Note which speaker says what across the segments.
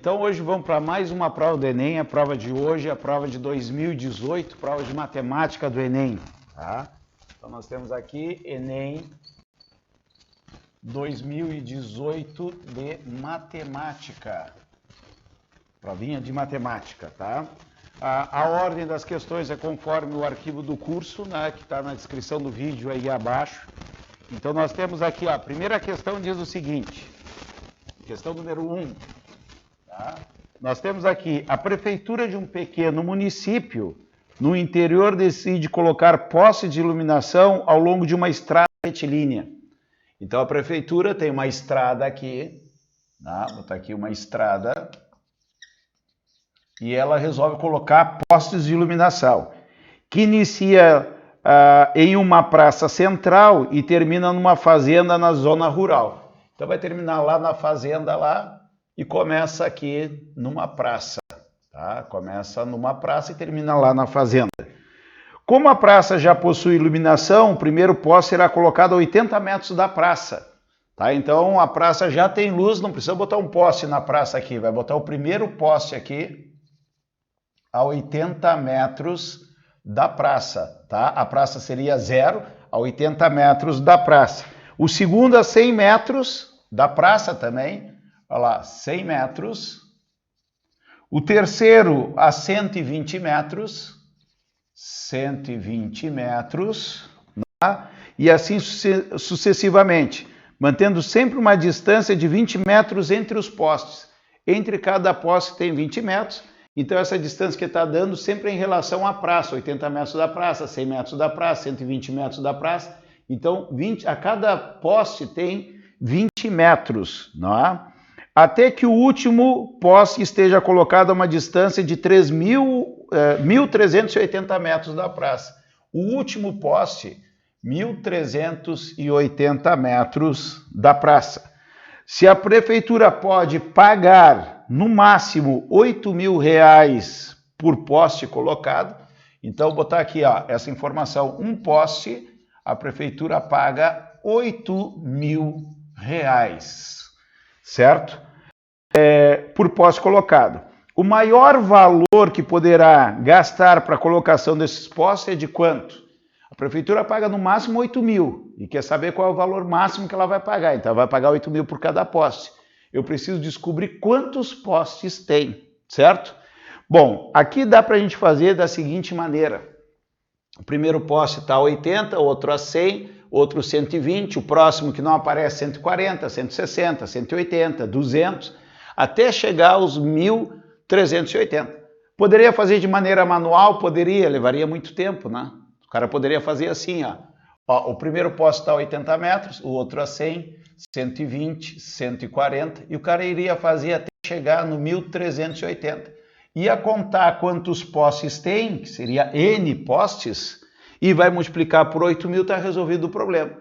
Speaker 1: Então hoje vamos para mais uma prova do Enem, a prova de hoje, a prova de 2018, prova de matemática do Enem, tá? Então nós temos aqui Enem 2018 de matemática, provinha de matemática, tá? A ordem das questões é conforme o arquivo do curso, né, que está na descrição do vídeo aí abaixo. Então nós temos aqui, ó, a primeira questão diz o seguinte, questão número 1. Tá? Nós temos aqui, a prefeitura de um pequeno município no interior decide colocar postes de iluminação ao longo de uma estrada retilínea. Então a prefeitura tem uma estrada aqui, tá? Vou botar aqui uma estrada, e ela resolve colocar postes de iluminação, que inicia em uma praça central e termina numa fazenda na zona rural. Então vai terminar lá na fazenda lá, e começa aqui numa praça, tá? Começa numa praça e termina lá na fazenda. Como a praça já possui iluminação, o primeiro poste será colocado a 80 metros da praça, tá? Então a praça já tem luz, não precisa botar um poste na praça aqui, vai botar o primeiro poste aqui a 80 metros da praça, tá? A praça seria 0 a 80 metros da praça. O segundo a 100 metros da praça também, olha lá, 100 metros. O terceiro a 120 metros. 120 metros. Tá? E assim sucessivamente, mantendo sempre uma distância de 20 metros entre os postes. Entre cada poste tem 20 metros. Então essa distância que está dando sempre é em relação à praça. 80 metros da praça, 100 metros da praça, 120 metros da praça. Então a cada poste tem 20 metros, não é? Até que o último poste esteja colocado a uma distância de 1.380 metros da praça. O último poste, 1.380 metros da praça. Se a prefeitura pode pagar, no máximo, R$8.000 por poste colocado, então vou botar aqui, ó, essa informação, um poste, a prefeitura paga R$8.000, certo? Por poste colocado. O maior valor que poderá gastar para a colocação desses postes é de quanto? A prefeitura paga no máximo 8.000 e quer saber qual é o valor máximo que ela vai pagar. Então ela vai pagar 8.000 por cada poste. Eu preciso descobrir quantos postes tem, certo? Bom, aqui dá para a gente fazer da seguinte maneira. O primeiro poste está a 80, outro a 100, outro 120, o próximo que não aparece 140, 160, 180, 200, até chegar aos 1.380. Poderia fazer de maneira manual? Poderia, levaria muito tempo, né? O cara poderia fazer assim, ó. O primeiro poste está a 80 metros, o outro a 100, 120, 140, e o cara iria fazer até chegar no 1.380. Ia contar quantos postes tem, que seria N postes, e vai multiplicar por 8.000, está resolvido o problema.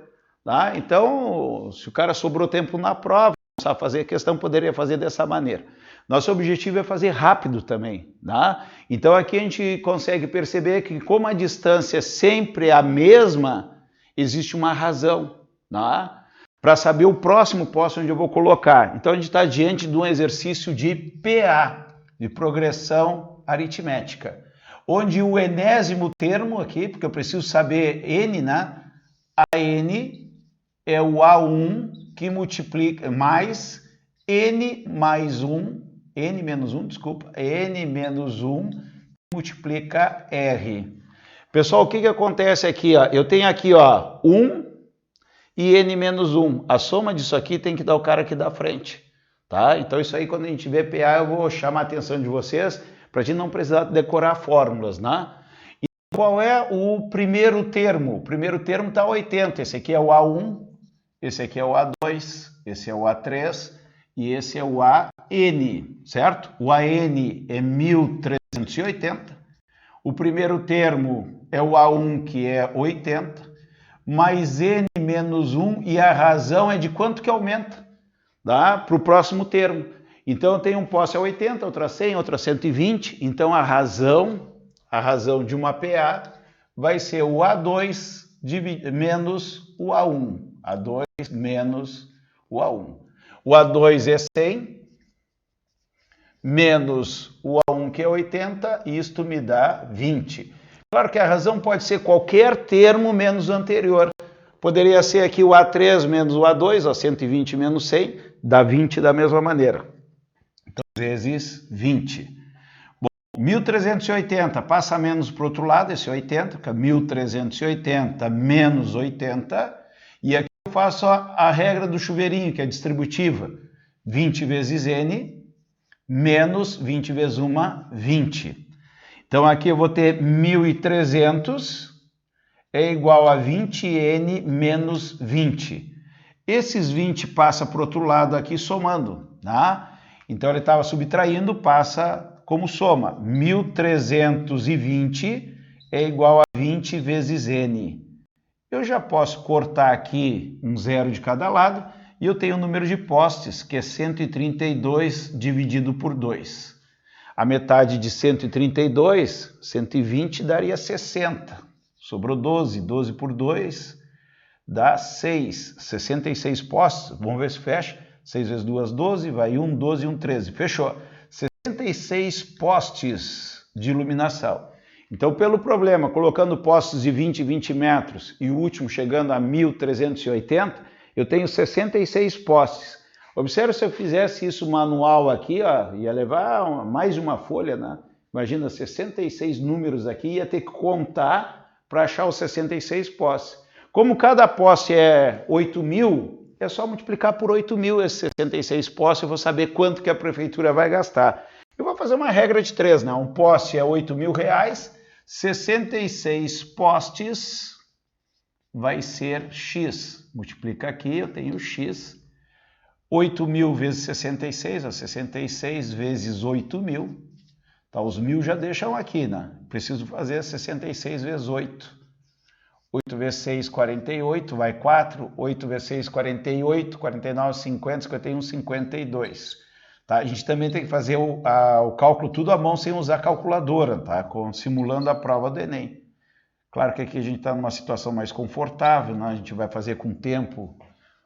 Speaker 1: Tá? Então, se o cara sobrou tempo na prova, não sabe fazer a questão, poderia fazer dessa maneira. Nosso objetivo é fazer rápido também. Tá? Então aqui a gente consegue perceber que como a distância é sempre a mesma, existe uma razão, tá? Para saber o próximo poste onde eu vou colocar. Então a gente está diante de um exercício de PA, de progressão aritmética, onde o enésimo termo aqui, porque eu preciso saber N, né? A N é o A1 que multiplica mais N mais 1, N menos 1, desculpa, N menos 1 multiplica R. Pessoal, o que acontece aqui? Ó? Eu tenho aqui, ó, 1 e N menos 1. A soma disso aqui tem que dar o cara aqui da frente. Tá? Então isso aí, quando a gente vê PA, eu vou chamar a atenção de vocês para a gente não precisar decorar fórmulas, né? E qual é o primeiro termo? O primeiro termo está 80. Esse aqui é o A1, esse aqui é o A2, esse é o A3 e esse é o AN, certo? O AN é 1.380. O primeiro termo é o A1, que é 80, mais N menos 1, e a razão é de quanto que aumenta, tá? Para o próximo termo. Então eu tenho um poste a 80, outro a 100, outro a 120, então a razão de uma PA vai ser o A2 menos o A1. A2 menos o A1. O A2 é 100, menos o A1, que é 80, e isto me dá 20. Claro que a razão pode ser qualquer termo menos o anterior. Poderia ser aqui o A3 menos o A2, ó, 120 menos 100, dá 20 da mesma maneira. Então, vezes 20. Bom, 1.380 passa menos para o outro lado, esse 80, fica 1.380 menos 80, e aqui eu faço a regra do chuveirinho, que é distributiva. 20 vezes N menos 20 vezes 1, 20. Então, aqui eu vou ter 1.300 é igual a 20N menos 20. Esses 20 passa para o outro lado aqui somando, tá? Então, ele estava subtraindo, passa como soma. 1.320 é igual a 20 vezes N. Eu já posso cortar aqui um zero de cada lado e eu tenho o número de postes, que é 132 dividido por 2. A metade de 132, 120, daria 60. Sobrou 12. 12 por 2 dá 6. 66 postes. Vamos ver se fecha. 6 vezes 2, 12. Vai 1, 12 e 1, 13. Fechou. 66 postes de iluminação. Então, pelo problema, colocando postes de 20 e 20 metros e o último chegando a 1.380, eu tenho 66 postes. Observe se eu fizesse isso manual aqui, ó, ia levar mais de uma folha, né? Imagina, 66 números aqui, ia ter que contar para achar os 66 postes. Como cada poste é 8.000, é só multiplicar por 8.000 esses 66 postes, eu vou saber quanto que a prefeitura vai gastar. Eu vou fazer uma regra de 3, né? Um poste é R$8.000, 66 postes vai ser X. Multiplica aqui, eu tenho X. 8.000 vezes 66, 66 vezes 8.000. Tá, os 1.000 já deixam aqui, né? Preciso fazer 66 vezes 8. 8 vezes 6, 48, vai 4. 8 vezes 6, 48. 49, 50, 51, 52. Tá? A gente também tem que fazer o cálculo tudo à mão sem usar calculadora, tá? Simulando a prova do Enem. Claro que aqui a gente está numa situação mais confortável, né? A gente vai fazer com tempo,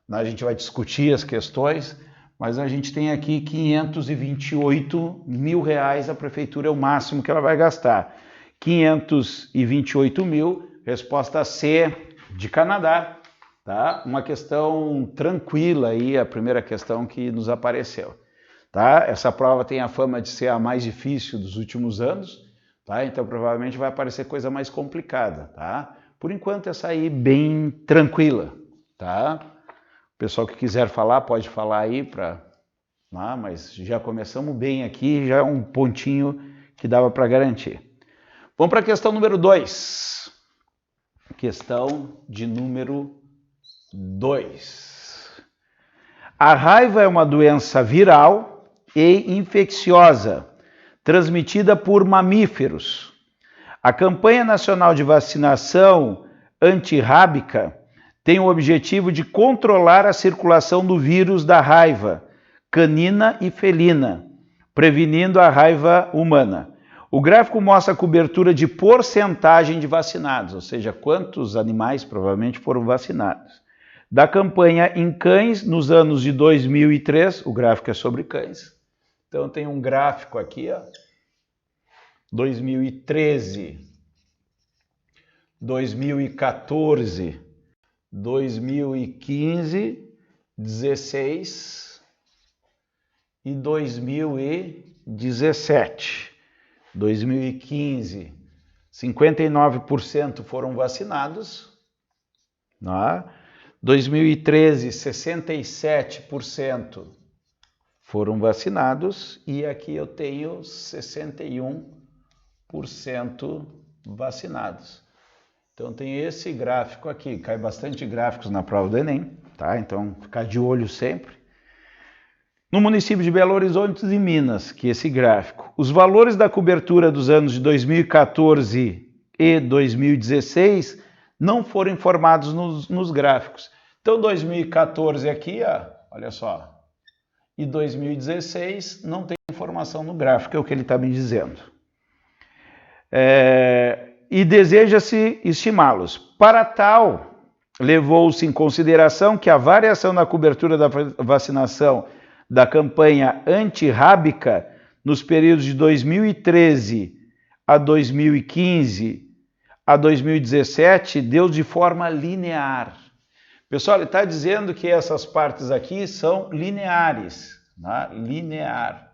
Speaker 1: né? A gente vai discutir as questões, mas a gente tem aqui R$528.000, a prefeitura é o máximo que ela vai gastar. 528.000, resposta C de Canadá, tá? Uma questão tranquila aí, a primeira questão que nos apareceu. Tá? Essa prova tem a fama de ser a mais difícil dos últimos anos, tá? Então provavelmente vai aparecer coisa mais complicada. Tá? Por enquanto essa aí bem tranquila. Tá? O pessoal que quiser falar pode falar aí, mas já começamos bem aqui, já é um pontinho que dava para garantir. Vamos para a questão número 2. Questão de número 2. A raiva é uma doença viral e infecciosa, transmitida por mamíferos. A campanha nacional de vacinação antirrábica tem o objetivo de controlar a circulação do vírus da raiva canina e felina, prevenindo a raiva humana. O gráfico mostra a cobertura de porcentagem de vacinados, ou seja, quantos animais provavelmente foram vacinados, da campanha em cães nos anos de 2003, o gráfico é sobre cães. Então tem um gráfico aqui, ó, 2013, 2014, 2015, 16 e 2017. 2015, 59% foram vacinados, né? 2013, 67% foram vacinados e aqui eu tenho 61% vacinados. Então tem esse gráfico aqui, cai bastante gráficos na prova do Enem, tá? Então ficar de olho sempre. No município de Belo Horizonte e Minas, que é esse gráfico, os valores da cobertura dos anos de 2014 e 2016 não foram informados nos gráficos. Então 2014 aqui, ó, olha só, e 2016 não tem informação no gráfico, é o que ele está me dizendo. E deseja-se estimá-los. Para tal, levou-se em consideração que a variação na cobertura da vacinação da campanha antirrábica nos períodos de 2013 a 2015 a 2017 deu de forma linear. Pessoal, ele está dizendo que essas partes aqui são lineares, né? Linear.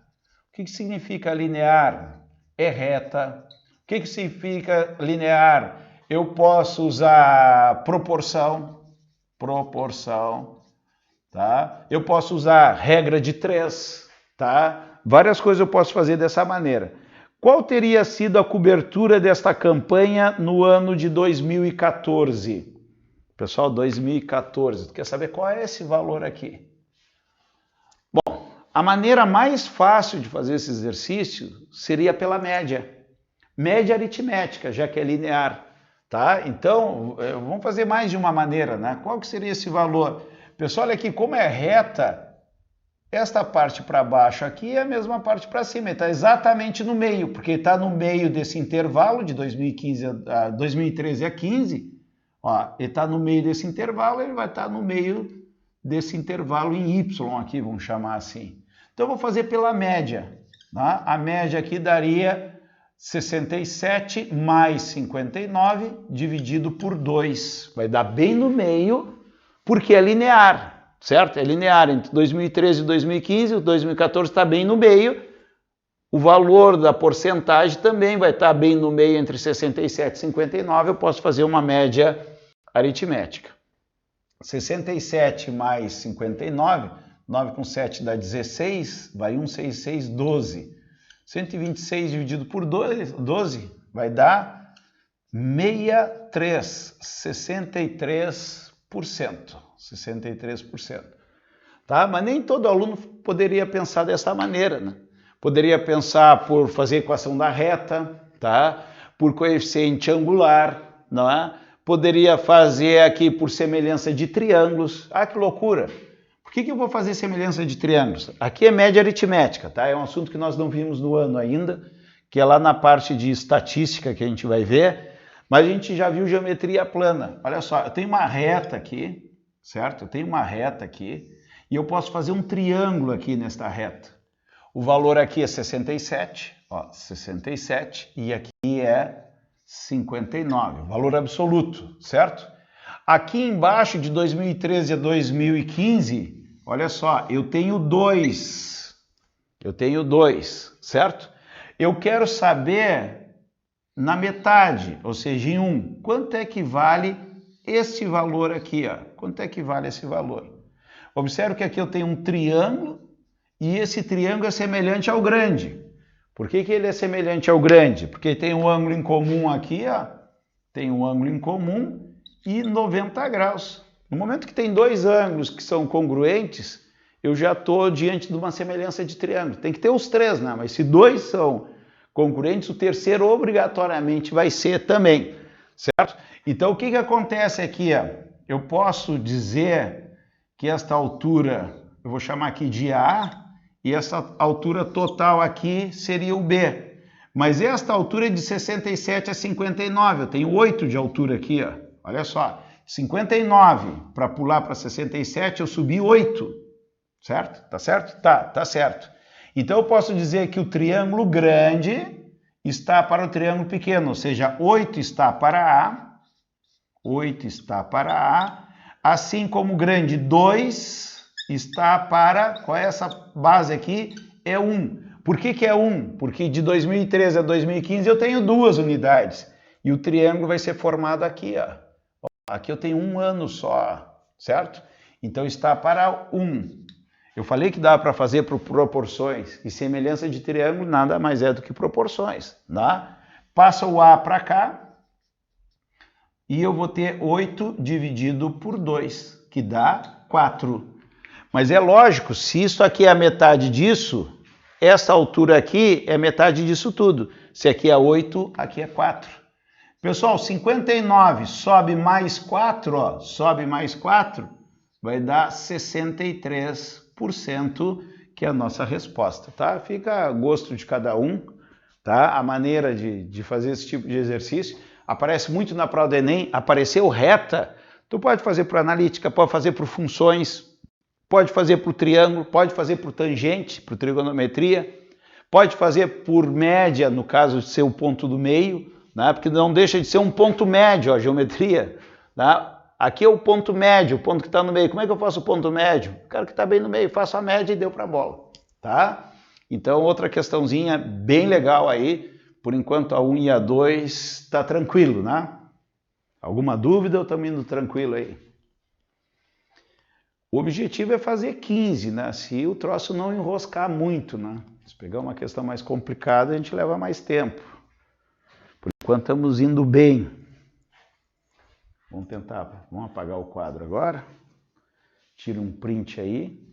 Speaker 1: O que significa linear? É reta. O que significa linear? Eu posso usar proporção, tá? Eu posso usar regra de 3, tá? Várias coisas eu posso fazer dessa maneira. Qual teria sido a cobertura desta campanha no ano de 2014? Pessoal, 2014. Quer saber qual é esse valor aqui? Bom, a maneira mais fácil de fazer esse exercício seria pela média. Média aritmética, já que é linear. Tá? Então, vamos fazer mais de uma maneira, né? Qual que seria esse valor? Pessoal, olha aqui, como é reta, esta parte para baixo aqui é a mesma parte para cima, está exatamente no meio, porque está no meio desse intervalo de 2013 a 15, ó, ele está no meio desse intervalo, ele vai estar no meio desse intervalo em Y aqui, vamos chamar assim. Então, eu vou fazer pela média, tá? A média aqui daria 67 mais 59 dividido por 2. Vai dar bem no meio, porque é linear, certo? É linear entre 2013 e 2015, o 2014 está bem no meio. O valor da porcentagem também vai estar bem no meio entre 67 e 59. Eu posso fazer uma média aritmética. 67 mais 59, 9 com 7 dá 16, vai 1, 6, 6, 12. 126 dividido por 12 vai dar 63, 63%. 63%. Tá? Mas nem todo aluno poderia pensar dessa maneira, né? Poderia pensar por fazer equação da reta, tá? Por coeficiente angular, não é? Poderia fazer aqui por semelhança de triângulos. Ah, que loucura! Por que eu vou fazer semelhança de triângulos? Aqui é média aritmética, tá? É um assunto que nós não vimos no ano ainda, que é lá na parte de estatística que a gente vai ver, mas a gente já viu geometria plana. Olha só, eu tenho uma reta aqui, certo? Eu tenho uma reta aqui e eu posso fazer um triângulo aqui nesta reta. O valor aqui é 67, ó, 67, e aqui é 59, valor absoluto, certo? Aqui embaixo de 2013 a 2015, olha só, eu tenho 2, certo? Eu quero saber na metade, ou seja, em 1, quanto é que vale esse valor aqui, ó? Quanto é que vale esse valor? Observe que aqui eu tenho um triângulo e esse triângulo é semelhante ao grande. Por que ele é semelhante ao grande? Porque tem um ângulo em comum aqui, ó. Tem um ângulo em comum e 90 graus. No momento que tem dois ângulos que são congruentes, eu já estou diante de uma semelhança de triângulo. Tem que ter os três, né? Mas se dois são congruentes, o terceiro obrigatoriamente vai ser também, certo? Então, o que acontece aqui? Ó? Eu posso dizer que esta altura, eu vou chamar aqui de A, e essa altura total aqui seria o B. Mas esta altura é de 67 a 59, eu tenho 8 de altura aqui, ó. Olha só, 59 para pular para 67, eu subi 8, certo? Tá certo? Tá certo. Então eu posso dizer que o triângulo grande está para o triângulo pequeno, ou seja, 8 está para A, 8 está para A, assim como o grande 2 está para, qual é essa base aqui? É 1. Por que é 1? Porque de 2013 a 2015 eu tenho 2 unidades e o triângulo vai ser formado aqui, ó. Aqui eu tenho 1 ano só, certo? Então está para 1. Eu falei que dá para fazer por proporções e semelhança de triângulo nada mais é do que proporções, tá? Passa o A para cá e eu vou ter 8 dividido por 2, que dá 4. Mas é lógico, se isso aqui é a metade disso, essa altura aqui é metade disso tudo. Se aqui é 8, aqui é 4. Pessoal, 59 sobe mais 4, ó, sobe mais 4, vai dar 63%, que é a nossa resposta, tá? Fica a gosto de cada um, tá? A maneira de fazer esse tipo de exercício. Aparece muito na prova do Enem, apareceu reta, tu pode fazer por analítica, pode fazer por funções, pode fazer por triângulo, pode fazer por tangente, por trigonometria, Pode fazer por média, no caso de ser o ponto do meio, né? Porque não deixa de ser um ponto médio a geometria. Né? Aqui é o ponto médio, o ponto que está no meio. Como é que eu faço o ponto médio? O cara que está bem no meio, faço a média e deu para a bola. Tá? Então, outra questãozinha bem legal aí. Por enquanto, a 1 e a 2 está tranquilo, né? Alguma dúvida ou estamos indo tranquilo aí? O objetivo é fazer 15, né? Se o troço não enroscar muito, né? Se pegar uma questão mais complicada, a gente leva mais tempo. Por enquanto estamos indo bem. Vamos tentar, vamos apagar o quadro agora. Tira um print aí.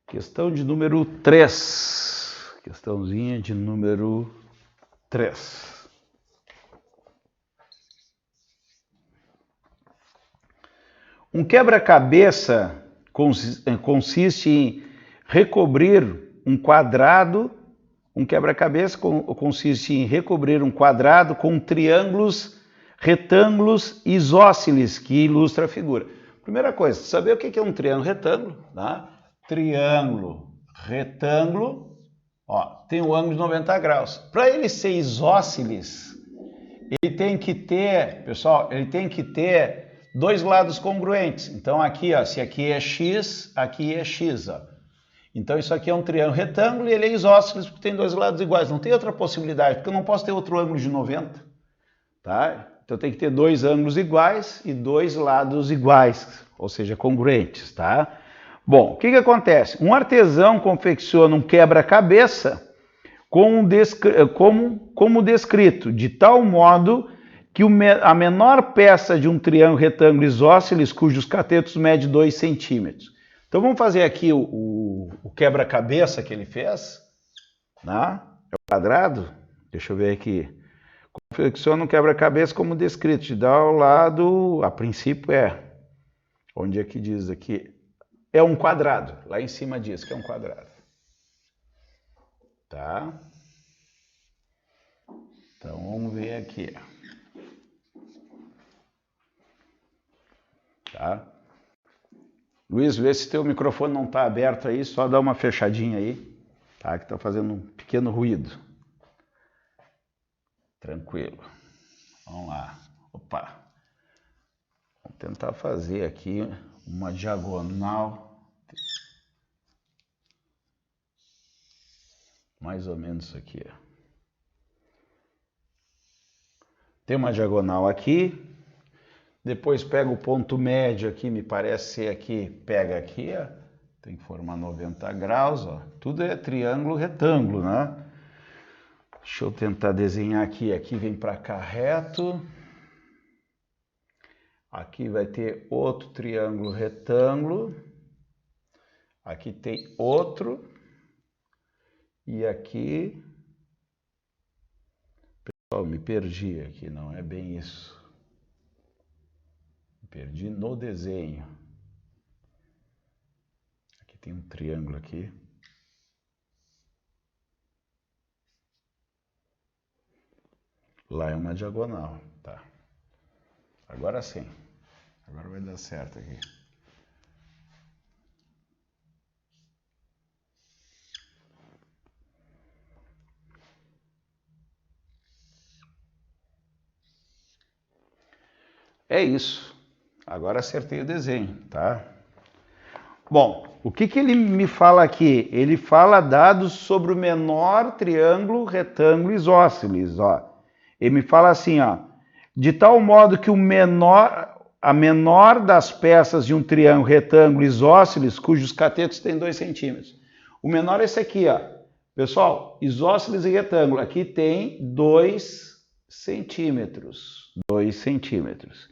Speaker 1: Questão de número 3. Questãozinha de número 3. Um quebra-cabeça consiste em recobrir um quadrado. Um quebra-cabeça consiste em recobrir um quadrado com triângulos, retângulos e isósceles, que ilustra a figura. Primeira coisa, saber o que é um triângulo retângulo, tá? Triângulo, retângulo, ó, tem um ângulo de 90 graus. Para ele ser isósceles, ele tem que ter, pessoal, ele tem que ter dois lados congruentes. Então aqui, ó, se aqui é x, aqui é x, ó. Então isso aqui é um triângulo retângulo e ele é isósceles porque tem dois lados iguais. Não tem outra possibilidade, porque eu não posso ter outro ângulo de 90, tá? Então tem que ter dois ângulos iguais e dois lados iguais, ou seja, congruentes, tá? Bom, o que acontece? Um artesão confecciona um quebra-cabeça como descrito, de tal modo que a menor peça de um triângulo retângulo isósceles, cujos catetos medem 2 centímetros. Então vamos fazer aqui o quebra-cabeça que ele fez, né? É o quadrado, deixa eu ver aqui. Confecciona um quebra-cabeça como descrito, de dá ao lado, a princípio onde é que diz aqui? É um quadrado, lá em cima diz que é um quadrado. Tá? Então vamos ver aqui. Tá? Luiz, vê se teu microfone não está aberto aí, só dá uma fechadinha aí, tá? Que está fazendo um pequeno ruído. Tranquilo. Vamos lá. Opa. Vamos tentar fazer aqui uma diagonal. Mais ou menos isso aqui. Tem uma diagonal aqui. Depois pega o ponto médio aqui, me parece ser aqui, pega aqui, ó. Tem que formar 90 graus, ó. Tudo é triângulo, retângulo, né? Deixa eu tentar desenhar aqui. Aqui vem para cá reto. Aqui vai ter outro triângulo retângulo. Aqui tem outro. E aqui... Pessoal, me perdi aqui, não é bem isso. Me perdi no desenho. Aqui tem um triângulo aqui. Lá é uma diagonal, tá? Agora sim. Agora vai dar certo aqui. É isso. Agora acertei o desenho, tá? Bom, o que ele me fala aqui? Ele fala dados sobre o menor triângulo retângulo isósceles, ó. Ele me fala assim, ó, de tal modo que a menor das peças de um triângulo retângulo isósceles, cujos catetos têm 2 centímetros. O menor é esse aqui, ó. Pessoal, isósceles e retângulo, aqui tem 2 centímetros. 2 centímetros.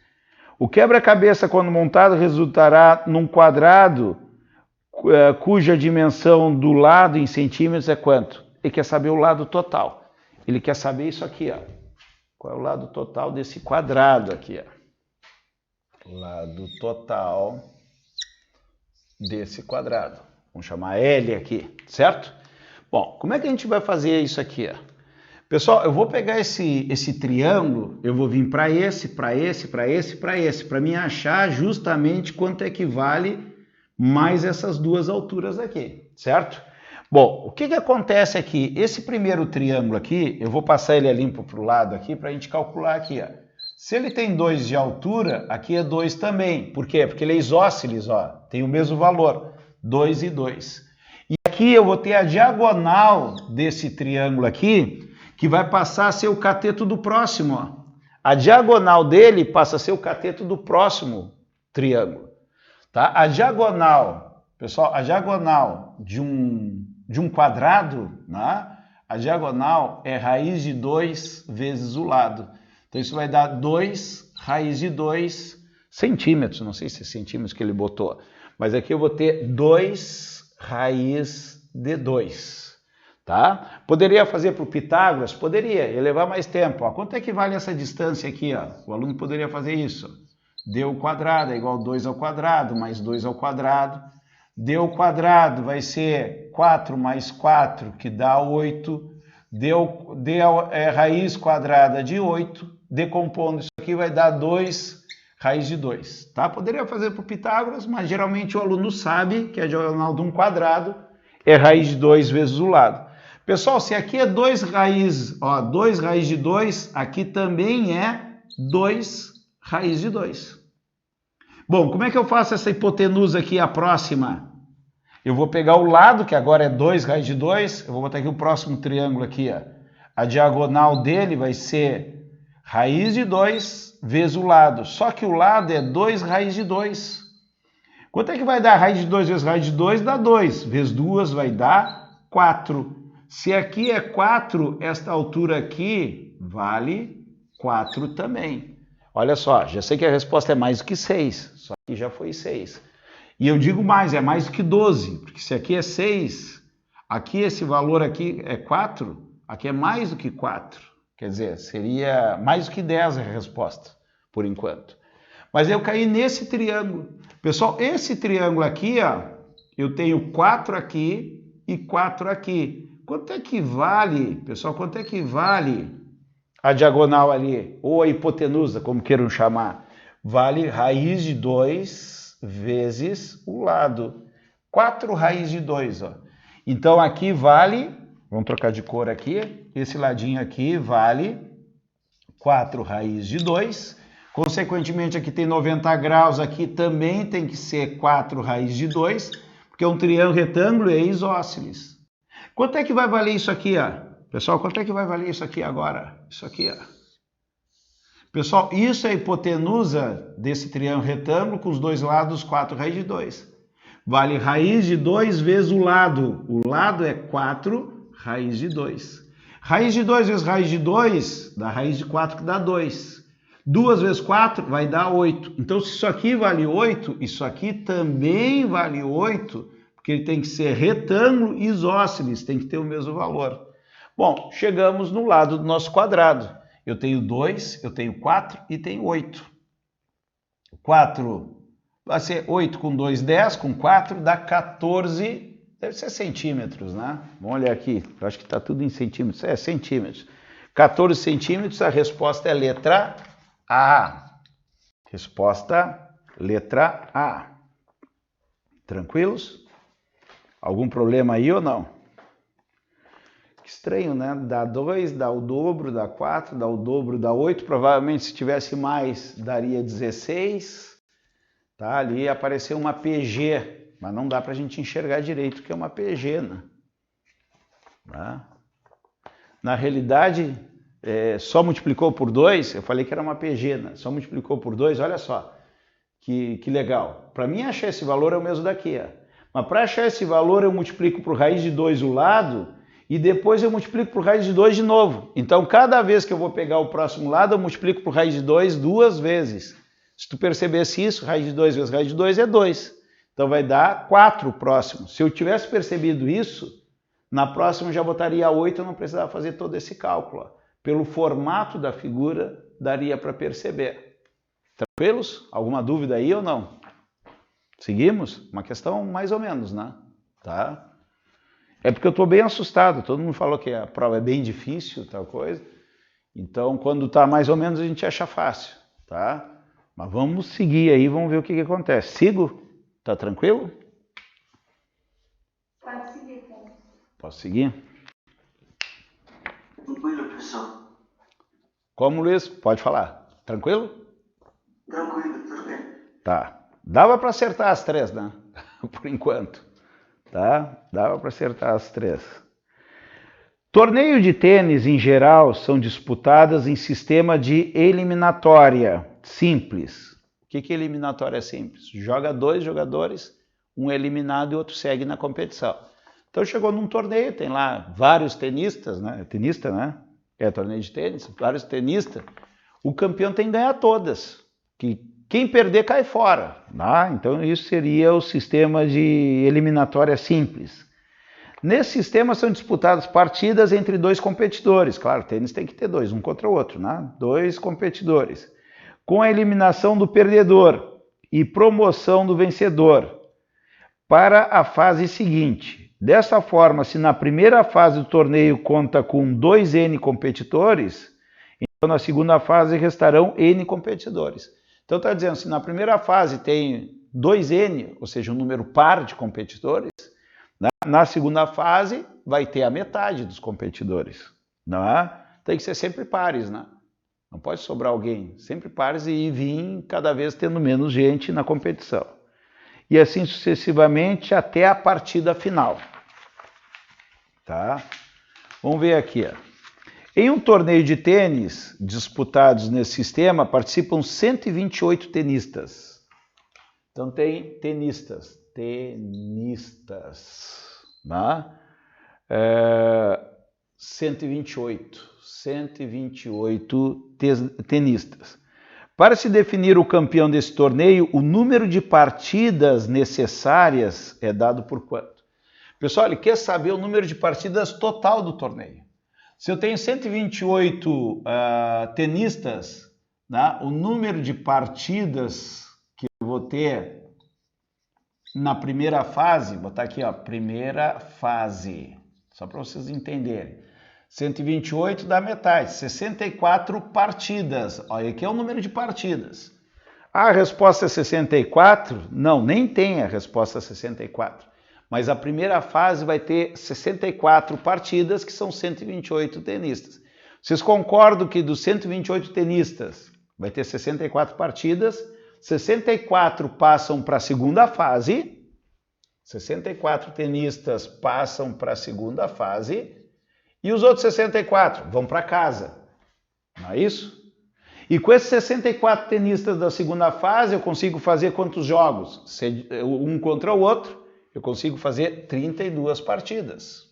Speaker 1: O quebra-cabeça, quando montado, resultará num quadrado cuja dimensão do lado em centímetros é quanto? Ele quer saber o lado total. Ele quer saber isso aqui, ó. Qual é o lado total desse quadrado aqui, ó? Lado total desse quadrado. Vamos chamar L aqui, certo? Bom, como é que a gente vai fazer isso aqui, ó? Pessoal, eu vou pegar esse triângulo, eu vou vir para esse, para esse, para esse, para esse, para mim achar justamente quanto é que vale mais essas duas alturas aqui, certo? Bom, o que acontece aqui? Esse primeiro triângulo aqui, eu vou passar ele a limpo para o lado aqui para a gente calcular aqui, ó. Se ele tem 2 de altura, aqui é 2 também. Por quê? Porque ele é isósceles, ó, tem o mesmo valor, 2 e 2. E aqui eu vou ter a diagonal desse triângulo aqui, que vai passar a ser o cateto do próximo, ó. A diagonal dele passa a ser o cateto do próximo triângulo. Tá? A diagonal, pessoal, a diagonal de um quadrado, né? A diagonal é raiz de 2 vezes o lado. Então isso vai dar 2 raiz de 2 centímetros, não sei se é centímetros que ele botou, mas aqui eu vou ter 2 raiz de 2. Tá? Poderia fazer para o Pitágoras? Poderia, ia levar mais tempo. Ó, quanto é que vale essa distância aqui? Ó? O aluno poderia fazer isso. D ao quadrado é igual a 2 ao quadrado, mais 2 ao quadrado. D ao quadrado vai ser 4 mais 4, que dá 8. D é raiz quadrada de 8. Decompondo isso aqui vai dar 2 raiz de 2. Tá? Poderia fazer para o Pitágoras, mas geralmente o aluno sabe que a diagonal de um quadrado é raiz de 2 vezes o lado. Pessoal, se aqui é 2 raiz, ó, 2 raiz de 2, aqui também é 2 raiz de 2. Bom, como é que eu faço essa hipotenusa aqui, a próxima? Eu vou pegar o lado, que agora é 2 raiz de 2, eu vou botar aqui o próximo triângulo aqui, ó. A diagonal dele vai ser raiz de 2 vezes o lado, só que o lado é 2 raiz de 2. Quanto é que vai dar raiz de 2 vezes raiz de 2? Dá 2, vezes 2 vai dar 4. Se aqui é 4, esta altura aqui vale 4 também. Olha só, já sei que a resposta é mais do que 6, só que já foi 6. E eu digo mais, é mais do que 12, porque se aqui é 6, aqui esse valor aqui é 4, aqui é mais do que 4. Quer dizer, seria mais do que 10 a resposta, por enquanto. Mas eu caí nesse triângulo. Pessoal, esse triângulo aqui, ó, eu tenho 4 aqui e 4 aqui. Quanto é que vale, pessoal, quanto é que vale a diagonal ali, ou a hipotenusa, como queiram chamar? Vale raiz de 2 vezes o lado. 4 raiz de 2, ó. Então aqui vale, vamos trocar de cor aqui, esse ladinho aqui vale 4 raiz de 2. Consequentemente, aqui tem 90 graus, aqui também tem que ser 4 raiz de 2, porque é um triângulo retângulo e é isósceles. Quanto é que vai valer isso aqui, ó? Pessoal, quanto é que vai valer isso aqui agora? Isso aqui, ó. Pessoal, isso é a hipotenusa desse triângulo retângulo com os dois lados 4 raiz de 2. Vale raiz de 2 vezes o lado. O lado é 4 raiz de 2. Raiz de 2 vezes raiz de 2 dá raiz de 4, que dá 2. 2 vezes 4 vai dar 8. Então, se isso aqui vale 8, isso aqui também vale 8, porque ele tem que ser retângulo isósceles, tem que ter o mesmo valor. Bom, chegamos no lado do nosso quadrado. Eu tenho 2, eu tenho 4 e tenho 8. 4 vai ser 8 com 2, 10, com 4 dá 14, deve ser centímetros, né? Vamos olhar aqui, eu acho que está tudo em centímetros. É, centímetros. 14 centímetros, a resposta é letra A. Resposta, letra A. Tranquilos? Algum problema aí ou não? Que estranho, né? Dá 2, dá o dobro, dá 4, dá o dobro, dá 8. Provavelmente, se tivesse mais, daria 16. Tá? Ali apareceu uma PG, mas não dá para a gente enxergar direito o que é uma PG, né? Tá? Na realidade, só multiplicou por 2, eu falei que era uma PG, né? Só multiplicou por 2, olha só, que legal. Para mim, achar esse valor é o mesmo daqui, ó. Mas para achar esse valor, eu multiplico por raiz de 2 o lado e depois eu multiplico por raiz de 2 de novo. Então, cada vez que eu vou pegar o próximo lado, eu multiplico por raiz de 2 duas vezes. Se tu percebesse isso, raiz de 2 vezes raiz de 2 é 2. Então vai dar 4 o próximo. Se eu tivesse percebido isso, na próxima eu já botaria 8, eu não precisava fazer todo esse cálculo. Ó. Pelo formato da figura, daria para perceber. Tranquilos? Alguma dúvida aí ou não? Seguimos? Uma questão mais ou menos, né? Tá? É porque eu estou bem assustado. Todo mundo falou que a prova é bem difícil, tal coisa. Então, quando está mais ou menos, a gente acha fácil, tá? Mas vamos seguir aí, vamos ver o que acontece. Sigo? Tá tranquilo?
Speaker 2: Pode seguir, então.
Speaker 1: Posso seguir?
Speaker 3: Tranquilo, professor.
Speaker 1: Como, Luiz? Pode falar. Tranquilo?
Speaker 3: Tranquilo, tudo bem.
Speaker 1: Tá. Dava para acertar as 3, né? Por enquanto. Tá? Dava para acertar as 3. Torneio de tênis, em geral, são disputadas em sistema de eliminatória simples. O que é eliminatória simples? Joga 2 jogadores, um é eliminado e outro segue na competição. Então chegou num torneio, tem lá vários tenistas, né? Tenista, né? É torneio de tênis, vários tenistas. O campeão tem que ganhar todas. Quem perder cai fora. Tá? Então isso seria o sistema de eliminatória simples. Nesse sistema são disputadas partidas entre 2 competidores. Claro, tênis tem que ter 2, um contra o outro, né? 2 competidores. Com a eliminação do perdedor e promoção do vencedor para a fase seguinte. Dessa forma, se na primeira fase do torneio conta com 2N competidores, então na segunda fase restarão N competidores. Então está dizendo, se na primeira fase tem 2N, ou seja, um número par de competidores, na segunda fase vai ter a metade dos competidores. Não é? Tem que ser sempre pares, né? Não pode sobrar alguém, sempre pares e vir cada vez tendo menos gente na competição. E assim sucessivamente até a partida final. Tá? Vamos ver aqui. Ó. Em um torneio de tênis disputados nesse sistema, participam 128 tenistas. Então tem tenistas. Tá? 128 tenistas. Para se definir o campeão desse torneio, o número de partidas necessárias é dado por quanto? Pessoal, ele quer saber o número de partidas total do torneio. Se eu tenho 128 tenistas, né, o número de partidas que eu vou ter na primeira fase, vou botar aqui, ó, primeira fase, só para vocês entenderem. 128 dá metade, 64 partidas. Olha, aqui é o número de partidas. A resposta é 64? Não, nem tem a resposta 64. Mas a primeira fase vai ter 64 partidas, que são 128 tenistas. Vocês concordam que dos 128 tenistas vai ter 64 partidas, 64 passam para a segunda fase, 64 tenistas passam para a segunda fase, e os outros 64 vão para casa. Não é isso? E com esses 64 tenistas da segunda fase, eu consigo fazer quantos jogos? Um contra o outro, eu consigo fazer 32 partidas.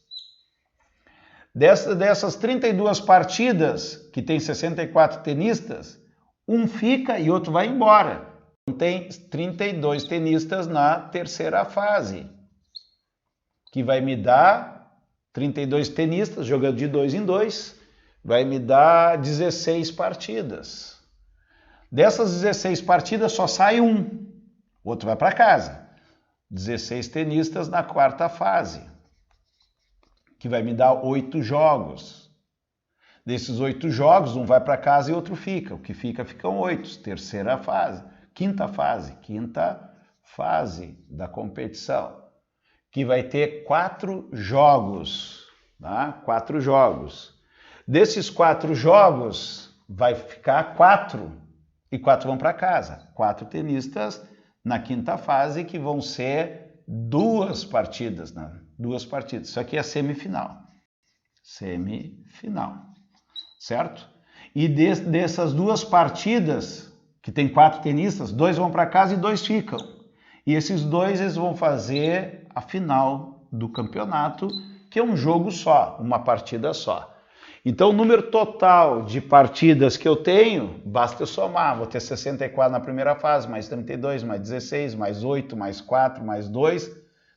Speaker 1: Dessas 32 partidas, que tem 64 tenistas, um fica e outro vai embora. Então tem 32 tenistas na terceira fase, que vai me dar 32 tenistas, jogando de 2 em 2, vai me dar 16 partidas. Dessas 16 partidas só sai um, o outro vai para casa. 16 tenistas na quarta fase, que vai me dar 8 jogos. Desses 8 jogos, um vai para casa e outro fica. O que fica, ficam 8. Terceira fase. Quinta fase da competição, que vai ter 4 jogos, tá? 4 jogos. Desses 4 jogos, vai ficar 4, e 4 vão para casa. 4 tenistas na quinta fase, que vão ser 2 partidas, né? 2 partidas. Isso aqui é a semifinal. Semifinal. Certo? E dessas 2 partidas, que tem 4 tenistas, 2 vão para casa e 2 ficam. E esses 2 eles vão fazer a final do campeonato, que é um jogo só, uma partida só. Então, o número total de partidas que eu tenho, basta eu somar. Vou ter 64 na primeira fase, mais 32, mais 16, mais 8, mais 4, mais 2,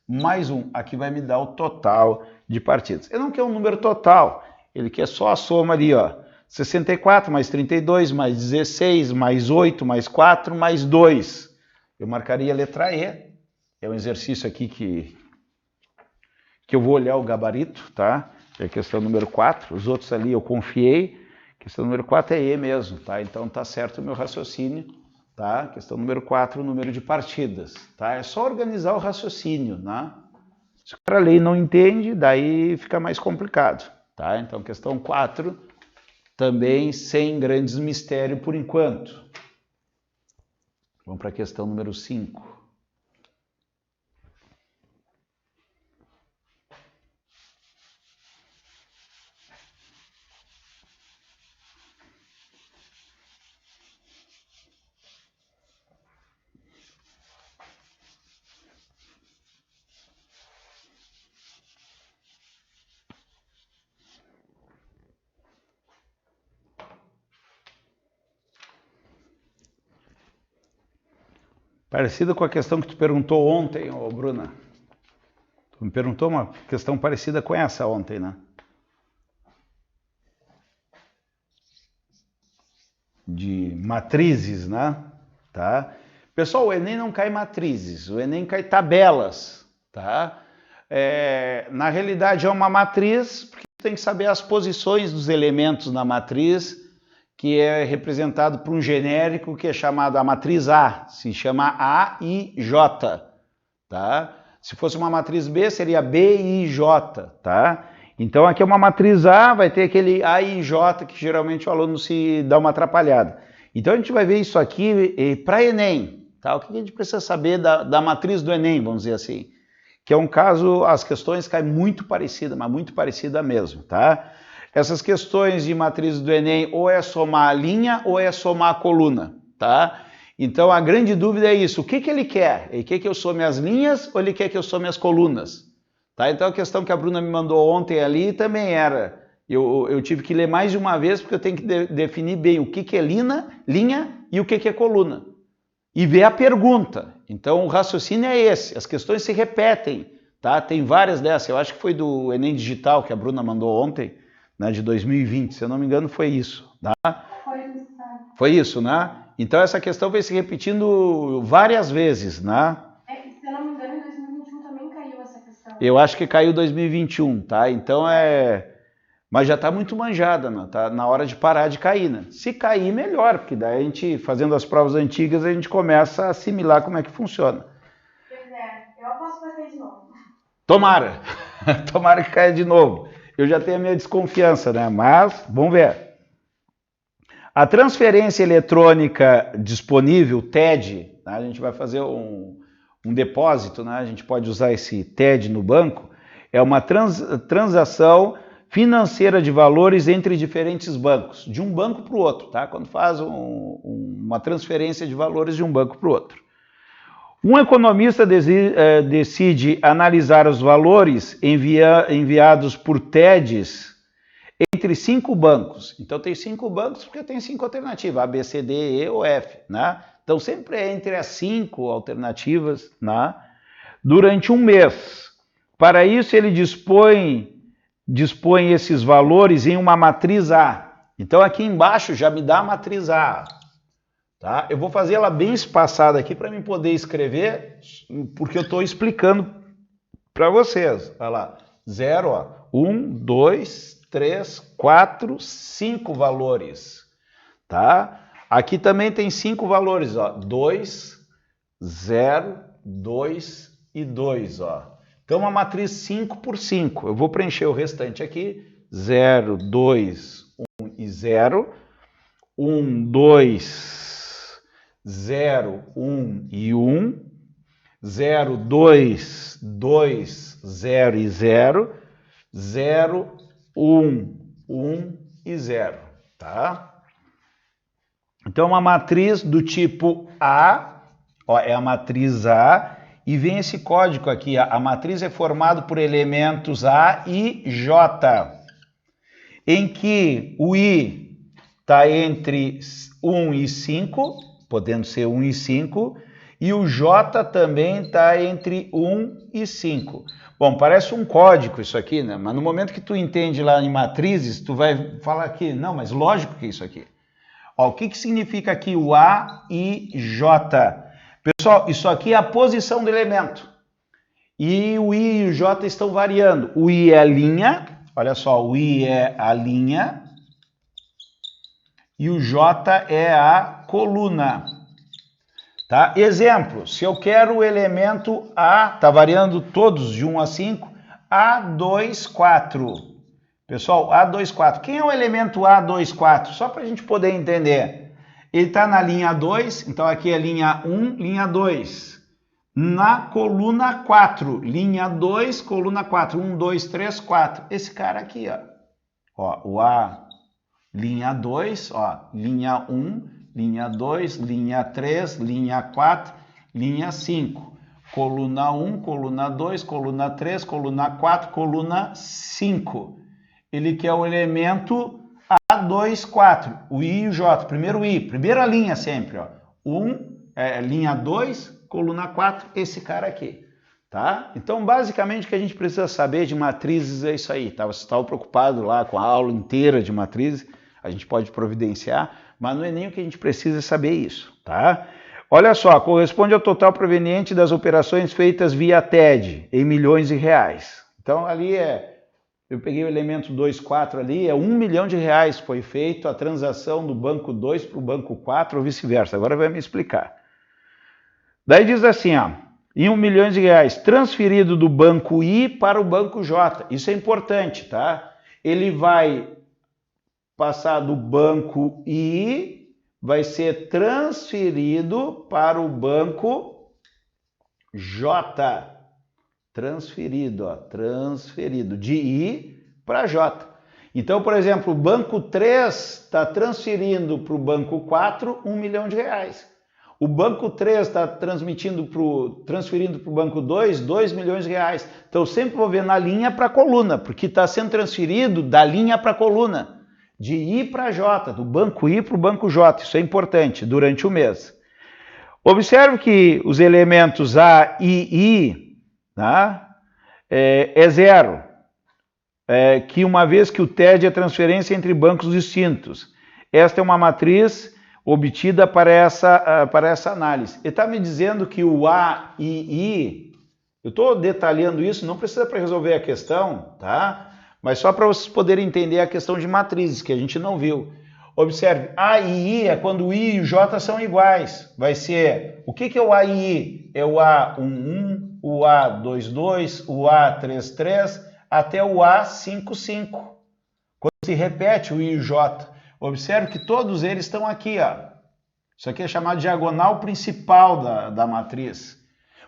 Speaker 1: mais 1. Aqui vai me dar o total de partidas. Eu não quero um número total, ele quer só a soma ali, ó. 64, mais 32, mais 16, mais 8, mais 4, mais 2. Eu marcaria a letra E. É um exercício aqui que eu vou olhar o gabarito, tá? É a questão número 4, os outros ali eu confiei, questão número 4 é E mesmo, tá? Então tá certo o meu raciocínio, tá? Questão número 4, o número de partidas, tá? É só organizar o raciocínio, né? Se o cara lê e não entende, daí fica mais complicado, tá? Então questão 4, também sem grandes mistérios por enquanto. Vamos para a questão número 5. Parecida com a questão que tu perguntou ontem, ô Bruna. Tu me perguntou uma questão parecida com essa ontem, né? De matrizes, né? Tá? Pessoal, o Enem não cai matrizes, o Enem cai tabelas, tá? Na realidade é uma matriz, porque tu tem que saber as posições dos elementos na matriz, que é representado por um genérico que é chamado a matriz A, se chama A, I, J, tá? Se fosse uma matriz B, seria B, I, J, tá? Então aqui é uma matriz A, vai ter aquele A, I, J, que geralmente o aluno se dá uma atrapalhada. Então a gente vai ver isso aqui para Enem, tá? O que a gente precisa saber da matriz do Enem, vamos dizer assim? Que é um caso, as questões caem muito parecidas, mas muito parecida mesmo, tá? Essas questões de matriz do Enem ou é somar a linha ou é somar a coluna, tá? Então a grande dúvida é isso, o que ele quer? Ele quer que eu some as linhas ou ele quer que eu some as colunas? Tá? Então a questão que a Bruna me mandou ontem ali também era, eu tive que ler mais de uma vez porque eu tenho que definir bem o que é linha e o que é coluna. E ver a pergunta. Então o raciocínio é esse, as questões se repetem, tá? Tem várias dessas, eu acho que foi do Enem Digital que a Bruna mandou ontem, né, de 2020, se eu não me engano foi isso, tá? Foi isso, né? Então essa questão vem se repetindo várias vezes, né?
Speaker 2: Se eu não me engano, em 2021 também caiu essa questão.
Speaker 1: Eu acho que caiu 2021, tá? Então mas já tá muito manjada, né? Tá na hora de parar de cair, né? Se cair, melhor, porque daí a gente, fazendo as provas antigas, a gente começa a assimilar como é que funciona.
Speaker 2: Pois é, eu aposto que vai cair de novo.
Speaker 1: Tomara! Tomara que caia de novo. Eu já tenho a minha desconfiança, né? Mas, vamos ver. A transferência eletrônica disponível, TED, né? A gente vai fazer um depósito, né? A gente pode usar esse TED no banco, é uma transação financeira de valores entre diferentes bancos, de um banco para o outro, tá? Quando faz uma transferência de valores de um banco para o outro. Um economista decide analisar os valores enviados por TEDs entre 5 bancos. Então tem 5 bancos porque tem 5 alternativas, A, B, C, D, E ou F, né? Então sempre é entre as 5 alternativas, né? Durante um mês. Para isso ele dispõe esses valores em uma matriz A. Então aqui embaixo já me dá a matriz A. Tá? Eu vou fazer ela bem espaçada aqui para mim poder escrever, porque eu estou explicando para vocês. Olha lá, 0, ó, 1, 2, 3, 4, 5 valores. Tá? Aqui também tem 5 valores, ó, 2, 0, 2 e 2. Ó. Então uma matriz 5 por 5. Eu vou preencher o restante aqui, 0, 2, 1 e 0, 1, 2, 0, 1 e 1, 0, 2, 2, 0 e 0, 0, 1, 1 e 0, tá? Então, uma matriz do tipo A, ó, é a matriz A, e vem esse código aqui, a matriz é formada por elementos A e J. em que o I está entre 1 e 5, podendo ser 1 e 5, e o J também está entre 1 e 5. Bom, parece um código isso aqui, né? Mas no momento que tu entende lá em matrizes, tu vai falar aqui, não, mas lógico que é isso aqui. Ó, o que significa aqui o A e J? Pessoal, isso aqui é a posição do elemento. E o I e o J estão variando. O I é a linha, olha só, o I é a linha e o J é a coluna. Tá? Exemplo, se eu quero o elemento A, está variando todos de 1 a 5, A24. Pessoal, A24. Quem é o elemento A24? Só para a gente poder entender. Ele está na linha 2, então aqui é linha 1, linha 2. Na coluna 4, linha 2, coluna 4. 1, 2, 3, 4. Esse cara aqui, ó, o A, linha 2, ó, linha 1, linha 2, linha 3, linha 4, linha 5. Coluna 1, coluna 2, coluna 3, coluna 4, coluna 5. Ele quer o elemento A24, o I e o J. Primeiro I, primeira linha sempre, ó. 1, linha 2, coluna 4, esse cara aqui. Tá? Então, basicamente, o que a gente precisa saber de matrizes é isso aí. Tá? Você estava preocupado lá com a aula inteira de matrizes, a gente pode providenciar, mas não é nem o que a gente precisa saber isso, tá? Olha só, corresponde ao total proveniente das operações feitas via TED, em milhões de reais. Então, ali eu peguei o elemento 2,4 ali, é 1 milhão de reais foi feito a transação do banco 2 para o banco 4 ou vice-versa. Agora vai me explicar. Daí diz assim, ó, em 1 milhão de reais, transferido do banco I para o banco J. Isso é importante, tá? Ele vai passar do banco I, vai ser transferido para o banco J. Transferido, ó, transferido de I para J. Então, por exemplo, o banco 3 está transferindo para o banco 4 1 milhão de reais. O banco 3 está transferindo para o banco 2 2 milhões de reais. Então, eu sempre vou ver na linha para a coluna, porque está sendo transferido da linha para a coluna. De I para J, do banco I para o banco J. Isso é importante durante o mês. Observe que os elementos A e I, tá? é zero. Que uma vez que o TED é transferência entre bancos distintos. Esta é uma matriz obtida para essa análise. Ele está me dizendo que o A e I, eu estou detalhando isso, não precisa para resolver a questão, tá? Mas só para vocês poderem entender a questão de matrizes, que a gente não viu. Observe, A e I é quando o I e o J são iguais. Vai ser, o que é o A e I? É o A11, o A22, o A33, até o A55. Quando se repete o I e o J. Observe que todos eles estão aqui, ó. Isso aqui é chamado de diagonal principal da matriz.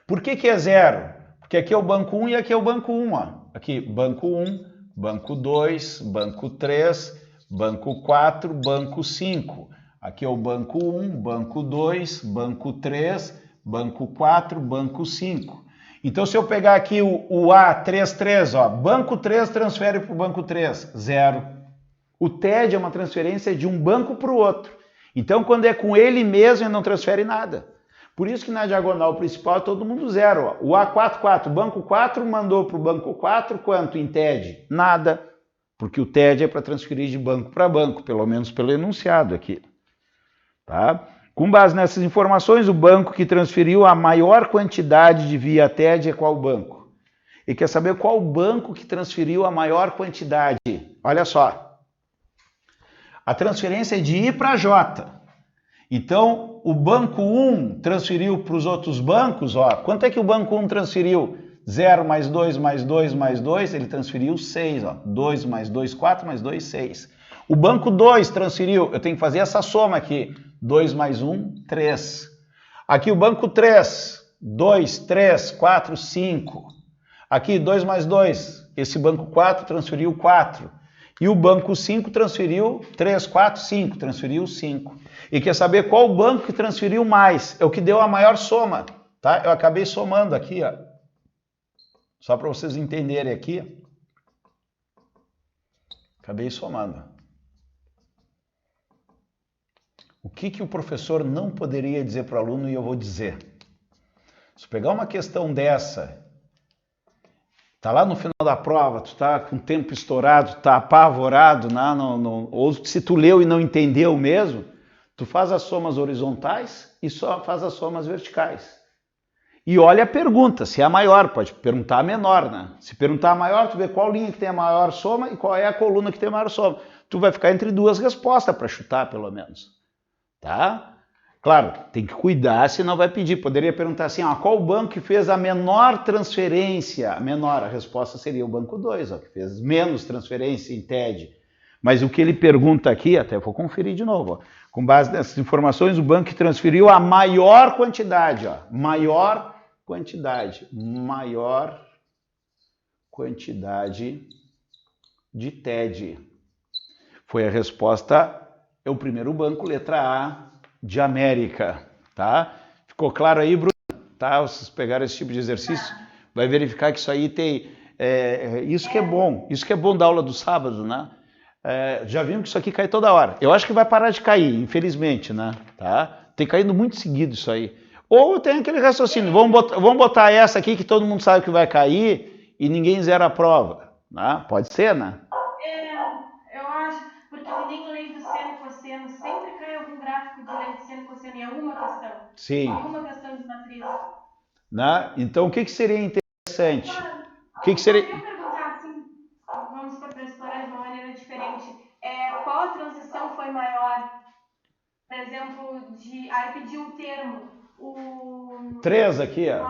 Speaker 1: Por que é zero? Porque aqui é o banco 1 e aqui é o banco 1, ó. Aqui, banco 1, banco 2, banco 3, banco 4, banco 5. Aqui é o banco 1, banco 2, banco 3, banco 4, banco 5. Então, se eu pegar aqui o A33, ó, banco 3 transfere para o banco 3, zero. O TED é uma transferência de um banco para o outro. Então, quando é com ele mesmo, ele não transfere nada. Por isso que na diagonal principal é todo mundo zero. Ó. O A44, banco 4 mandou para o banco 4 quanto em TED? Nada. Porque o TED é para transferir de banco para banco, pelo menos pelo enunciado aqui. Tá? Com base nessas informações, o banco que transferiu a maior quantidade de via TED é qual banco? E quer saber qual banco que transferiu a maior quantidade? Olha só. A transferência é de I para J. Então, o banco 1 transferiu para os outros bancos, ó. Quanto é que o banco 1 transferiu? 0 mais 2 mais 2 mais 2, ele transferiu 6, ó. 2 mais 2, 4 mais 2, 6. O banco 2 transferiu, eu tenho que fazer essa soma aqui. 2 mais 1, 3. Aqui o banco 3, 2, 3, 4, 5. Aqui 2 mais 2, esse banco 4 transferiu 4. E o banco 5 transferiu 3, 4, 5, transferiu 5. E quer saber qual banco que transferiu mais? É o que deu a maior soma, tá? Eu acabei somando aqui, ó. Só para vocês entenderem aqui. Acabei somando. O que o professor não poderia dizer para o aluno e eu vou dizer? Se pegar uma questão dessa, tá lá no final da prova, tu tá com o tempo estourado, tá apavorado, ou se tu leu e não entendeu mesmo, tu faz as somas horizontais e só faz as somas verticais. E olha a pergunta, se é a maior, pode perguntar a menor, né? Se perguntar a maior, tu vê qual linha que tem a maior soma e qual é a coluna que tem a maior soma. Tu vai ficar entre duas respostas para chutar, pelo menos. Tá? Claro, tem que cuidar, senão vai pedir. Poderia perguntar assim, ó, qual banco que fez a menor transferência? A menor, a resposta seria o banco 2, ó, que fez menos transferência em TED. Mas o que ele pergunta aqui, até vou conferir de novo, ó, com base nessas informações, o banco que transferiu a maior quantidade, ó, maior quantidade de TED. Foi a resposta, é o primeiro banco, letra A, de América, tá? Ficou claro aí, Bruno? Tá? Vocês pegaram esse tipo de exercício, vai verificar que isso aí tem... isso que é bom da aula do sábado, né? Já vimos que isso aqui cai toda hora. Eu acho que vai parar de cair, infelizmente, né? Tá? Tem caído muito seguido isso aí. Ou tem aquele raciocínio, vamos botar essa aqui que todo mundo sabe que vai cair e ninguém zera a prova. Né? Pode ser, né?
Speaker 2: Eu acho, porque que nem lei do seno e cosseno, sempre cai algum gráfico de lei do seno e cosseno em alguma questão.
Speaker 1: Sim.
Speaker 2: Alguma questão de matriz.
Speaker 1: Né? Então, o que seria interessante?
Speaker 2: Claro.
Speaker 1: O que seria...
Speaker 2: Eu queria perguntar, assim, vamos para explorar de uma maneira diferente, qual a transição foi maior? Por exemplo, aí pediu o termo, o...
Speaker 1: 3 aqui, ó.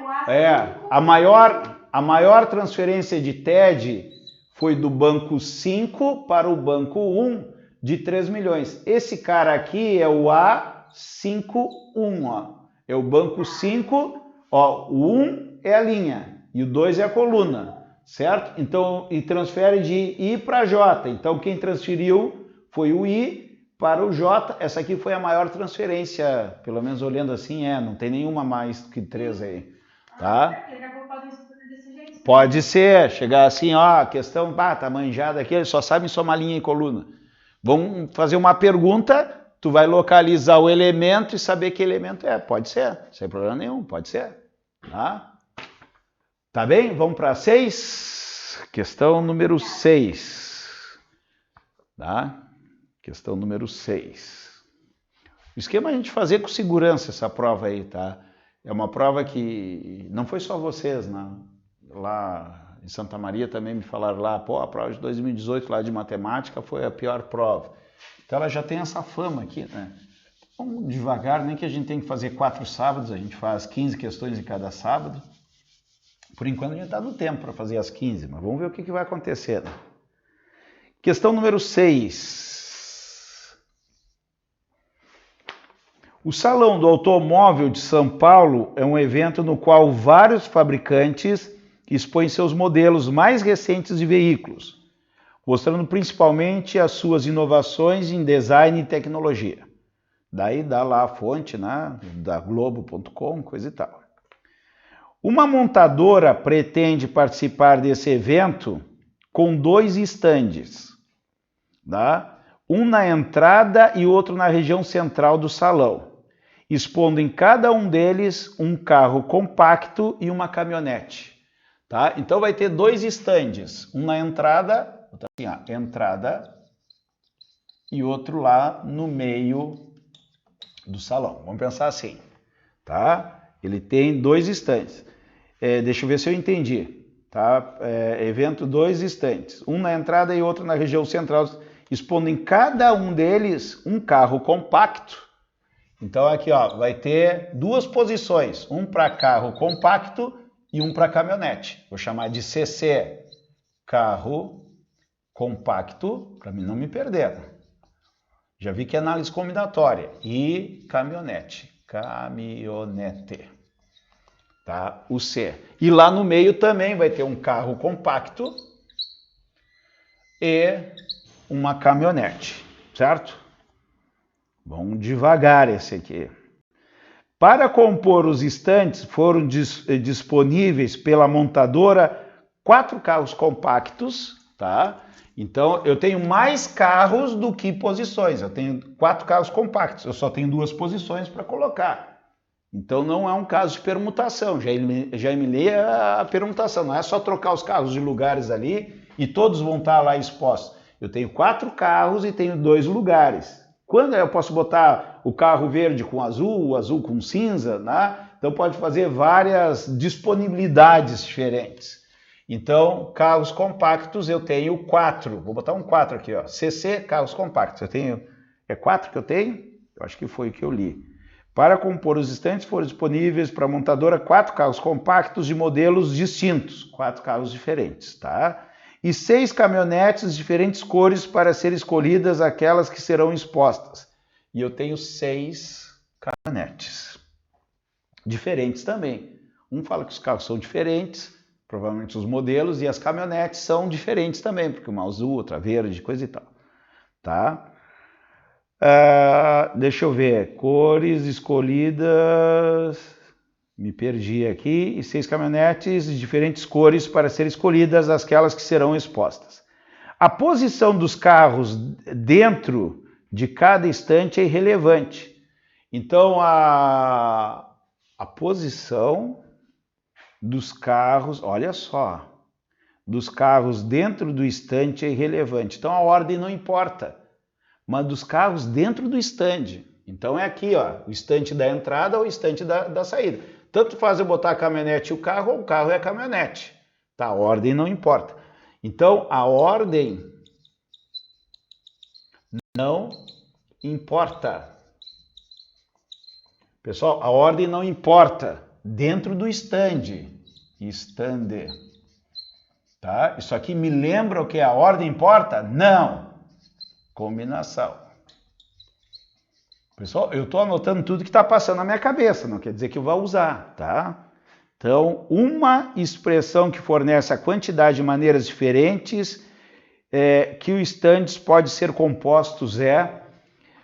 Speaker 2: O A5...
Speaker 1: A maior transferência de TED foi do banco 5 para o banco 1 de 3 milhões. Esse cara aqui é o A51, ó. É o banco 5, ó, o 1 é a linha e o 2 é a coluna, certo? Então, e transfere de I para J. Então, quem transferiu foi o I para o J. Essa aqui foi a maior transferência, pelo menos olhando assim, não tem nenhuma mais que 3 aí, tá? Pode ser, chegar assim, ó, a questão, tá manjada aqui, eles só sabem somar linha e coluna. Vamos fazer uma pergunta, tu vai localizar o elemento e saber que elemento é. Pode ser, sem problema nenhum, pode ser. Tá, tá bem? Vamos para 6. Questão número 6. Tá? Questão número 6. O esquema é a gente fazer com segurança essa prova aí, tá? É uma prova que não foi só vocês, né? Lá em Santa Maria também me falaram lá, pô, a prova de 2018 lá de matemática foi a pior prova. Então ela já tem essa fama aqui, né? Vamos devagar, nem que a gente tem que fazer 4 sábados, a gente faz 15 questões em cada sábado. Por enquanto a gente está no tempo para fazer as 15, mas vamos ver o que vai acontecer. Né? Questão número 6. O Salão do Automóvel de São Paulo é um evento no qual vários fabricantes expõem seus modelos mais recentes de veículos, mostrando principalmente as suas inovações em design e tecnologia. Daí dá lá a fonte, né, da Globo.com, coisa e tal. Uma montadora pretende participar desse evento com 2 estandes, tá? Um na entrada e outro na região central do salão, expondo em cada um deles um carro compacto e uma caminhonete. Tá? Então vai ter 2 estandes, um na entrada, assim, ó, entrada, e outro lá no meio do salão. Vamos pensar assim, tá? Ele tem 2 estandes. Deixa eu ver se eu entendi. Tá? Evento 2 estandes, um na entrada e outro na região central, expondo em cada um deles um carro compacto. Então aqui, ó, vai ter 2 posições, um para carro compacto e um para caminhonete. Vou chamar de CC, carro compacto, para mim não me perder. Já vi que é análise combinatória. E caminhonete, tá? O C. E lá no meio também vai ter um carro compacto e uma caminhonete, certo? Vamos devagar esse aqui. Para compor os estantes, foram disponíveis pela montadora 4 carros compactos, tá? Então, eu tenho mais carros do que posições. Eu tenho 4 carros compactos, eu só tenho 2 posições para colocar. Então, não é um caso de permutação. Já eliminei a permutação. Não é só trocar os carros de lugares ali e todos vão estar lá expostos. Eu tenho 4 carros e tenho 2 lugares. Quando eu posso botar o carro verde com azul, o azul com cinza, né? Então, pode fazer várias disponibilidades diferentes. Então, carros compactos eu tenho 4. Vou botar um 4 aqui, ó. CC, carros compactos. Eu tenho... É 4 que eu tenho? Eu acho que foi o que eu li. Para compor os estantes foram disponíveis para a montadora 4 carros compactos de modelos distintos. 4 carros diferentes, tá? E 6 caminhonetes de diferentes cores para serem escolhidas aquelas que serão expostas. E eu tenho 6 caminhonetes. Diferentes também. Um fala que os carros são diferentes, provavelmente os modelos, e as caminhonetes são diferentes também, porque uma azul, outra verde, coisa e tal. Tá? Deixa eu ver. Cores escolhidas... Me perdi aqui. E 6 caminhonetes de diferentes cores para serem escolhidas aquelas que serão expostas. A posição dos carros dentro de cada estante é irrelevante. Então, a posição dos carros, olha só, dos carros dentro do estante é irrelevante. Então, a ordem não importa, mas dos carros dentro do estande. Então, é aqui, ó, o estante da entrada ou o estante da saída. Tanto faz eu botar a caminhonete e o carro, ou o carro e a caminhonete. Tá? A ordem não importa. Então, a ordem não importa. Pessoal, a ordem não importa dentro do stand. Stand. Tá? Isso aqui me lembra o que a ordem importa? Não. Combinação. Pessoal, eu estou anotando tudo que está passando na minha cabeça, não quer dizer que eu vá usar, tá? Então, uma expressão que fornece a quantidade de maneiras diferentes que os estandes podem ser compostos é...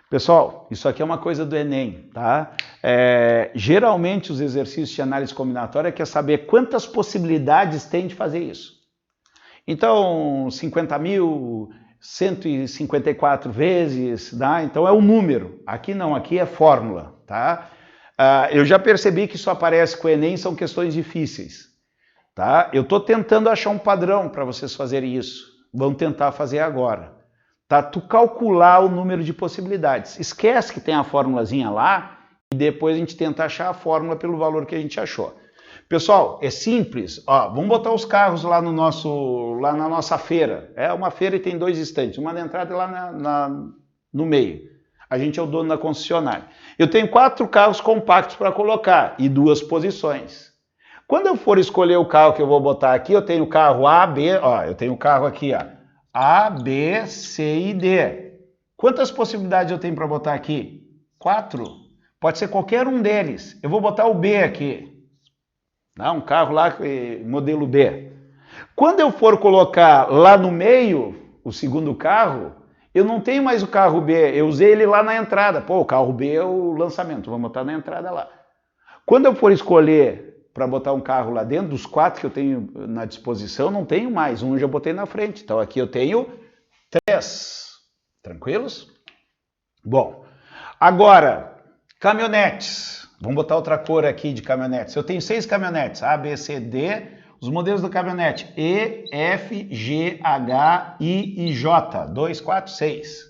Speaker 1: Pessoal, isso aqui é uma coisa do Enem, tá? Geralmente os exercícios de análise combinatória quer saber quantas possibilidades tem de fazer isso. Então, 50.154 vezes, tá? Então é um número. Aqui não, aqui é fórmula, tá? Eu já percebi que isso aparece com o Enem, são questões difíceis, tá? Eu estou tentando achar um padrão para vocês fazerem isso. Vamos tentar fazer agora. Tá? Tu calcular o número de possibilidades. Esquece que tem a formulazinha lá e depois a gente tenta achar a fórmula pelo valor que a gente achou. Pessoal, é simples. Ó, vamos botar os carros lá na nossa feira. É uma feira e tem 2 estantes, uma na entrada e lá no meio. A gente é o dono da concessionária. Eu tenho 4 carros compactos para colocar e 2 posições. Quando eu for escolher o carro que eu vou botar aqui, eu tenho o carro A, B, ó, eu tenho o carro aqui, ó, A, B, C e D. Quantas possibilidades eu tenho para botar aqui? 4. Pode ser qualquer um deles. Eu vou botar o B aqui. Um carro lá, modelo B. Quando eu for colocar lá no meio, o segundo carro, eu não tenho mais o carro B, eu usei ele lá na entrada. Pô, o carro B é o lançamento, vamos botar na entrada lá. Quando eu for escolher para botar um carro lá dentro, dos 4 que eu tenho na disposição, não tenho mais. Um eu já botei na frente, então aqui eu tenho 3. Tranquilos? Bom, agora, caminhonetes. Vamos botar outra cor aqui de caminhonetes. Eu tenho 6 caminhonetes, A, B, C, D. Os modelos da caminhonete E, F, G, H, I e J. 2, 4, 6.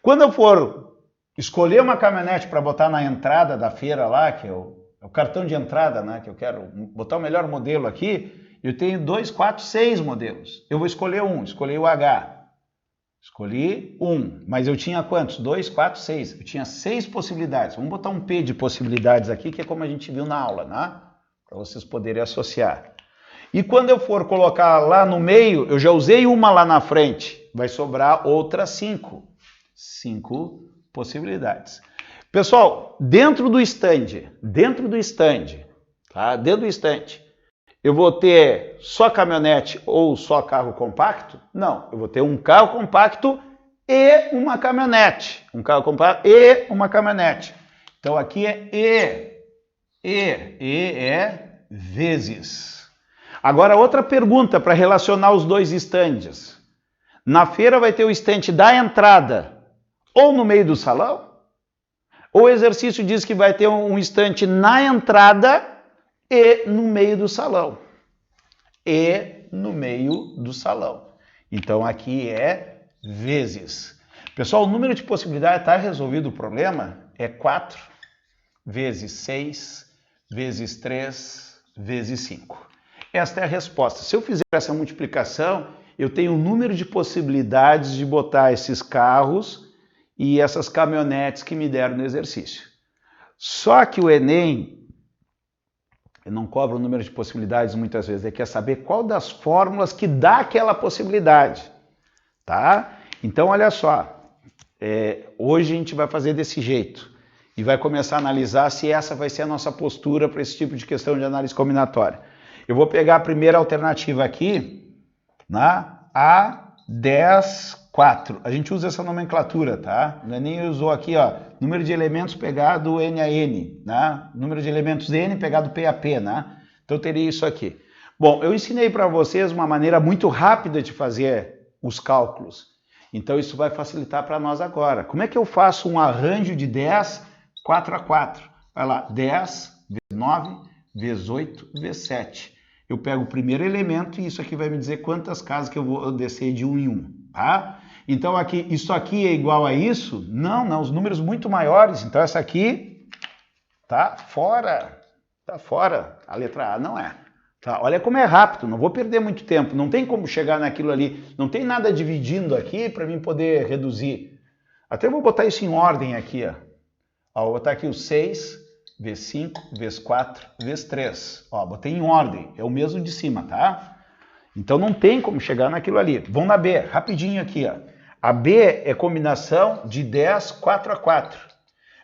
Speaker 1: Quando eu for escolher uma caminhonete para botar na entrada da feira lá, que é o cartão de entrada, né, que eu quero botar o melhor modelo aqui, eu tenho 2, 4, 6 modelos. Eu vou escolher um, escolhi o H. Escolhi um, mas eu tinha quantos? 2, 4, 6. Eu tinha 6 possibilidades. Vamos botar um P de possibilidades aqui, que é como a gente viu na aula, né? Para vocês poderem associar. E quando eu for colocar lá no meio, eu já usei uma lá na frente. Vai sobrar outras 5. 5 possibilidades. Pessoal, dentro do stand, tá? Dentro do stand, eu vou ter só caminhonete ou só carro compacto? Não, eu vou ter um carro compacto e uma caminhonete. Um carro compacto e uma caminhonete. Então aqui é é vezes. Agora outra pergunta para relacionar os 2 stands. Na feira vai ter o estante da entrada ou no meio do salão? Ou o exercício diz que vai ter um estante na entrada e no meio do salão? E no meio do salão. Então aqui é vezes. Pessoal, o número de possibilidades está resolvido o problema? É 4 vezes 6 vezes 3 vezes 5. Esta é a resposta. Se eu fizer essa multiplicação, eu tenho um número de possibilidades de botar esses carros e essas caminhonetes que me deram no exercício. Só que o Enem não cobra o número de possibilidades muitas vezes, ele quer saber qual das fórmulas que dá aquela possibilidade, tá? Então, olha só, hoje a gente vai fazer desse jeito e vai começar a analisar se essa vai ser a nossa postura para esse tipo de questão de análise combinatória. Eu vou pegar a primeira alternativa aqui, na A10, 4. A gente usa essa nomenclatura, tá? O Enem usou aqui, ó, número de elementos pegado N a N, né? Número de elementos N pegado P a P, né? Então eu teria isso aqui. Bom, eu ensinei para vocês uma maneira muito rápida de fazer os cálculos. Então isso vai facilitar para nós agora. Como é que eu faço um arranjo de 10, 4 a 4? Vai lá, 10 vezes 9 vezes 8 vezes 7. Eu pego o primeiro elemento e isso aqui vai me dizer quantas casas que eu vou descer de um em um, tá? Então aqui, isso aqui é igual a isso? Não, não, os números muito maiores. Então essa aqui tá fora, a letra A não é. Tá? Olha como é rápido, não vou perder muito tempo, não tem como chegar naquilo ali, não tem nada dividindo aqui para mim poder reduzir. Até vou botar isso em ordem aqui, ó. Vou botar aqui o 6 vezes 5 vezes 4 vezes 3. Ó, botei em ordem, é o mesmo de cima, tá? Então não tem como chegar naquilo ali. Vamos na B, rapidinho aqui, ó. A B é combinação de 10, 4 a 4.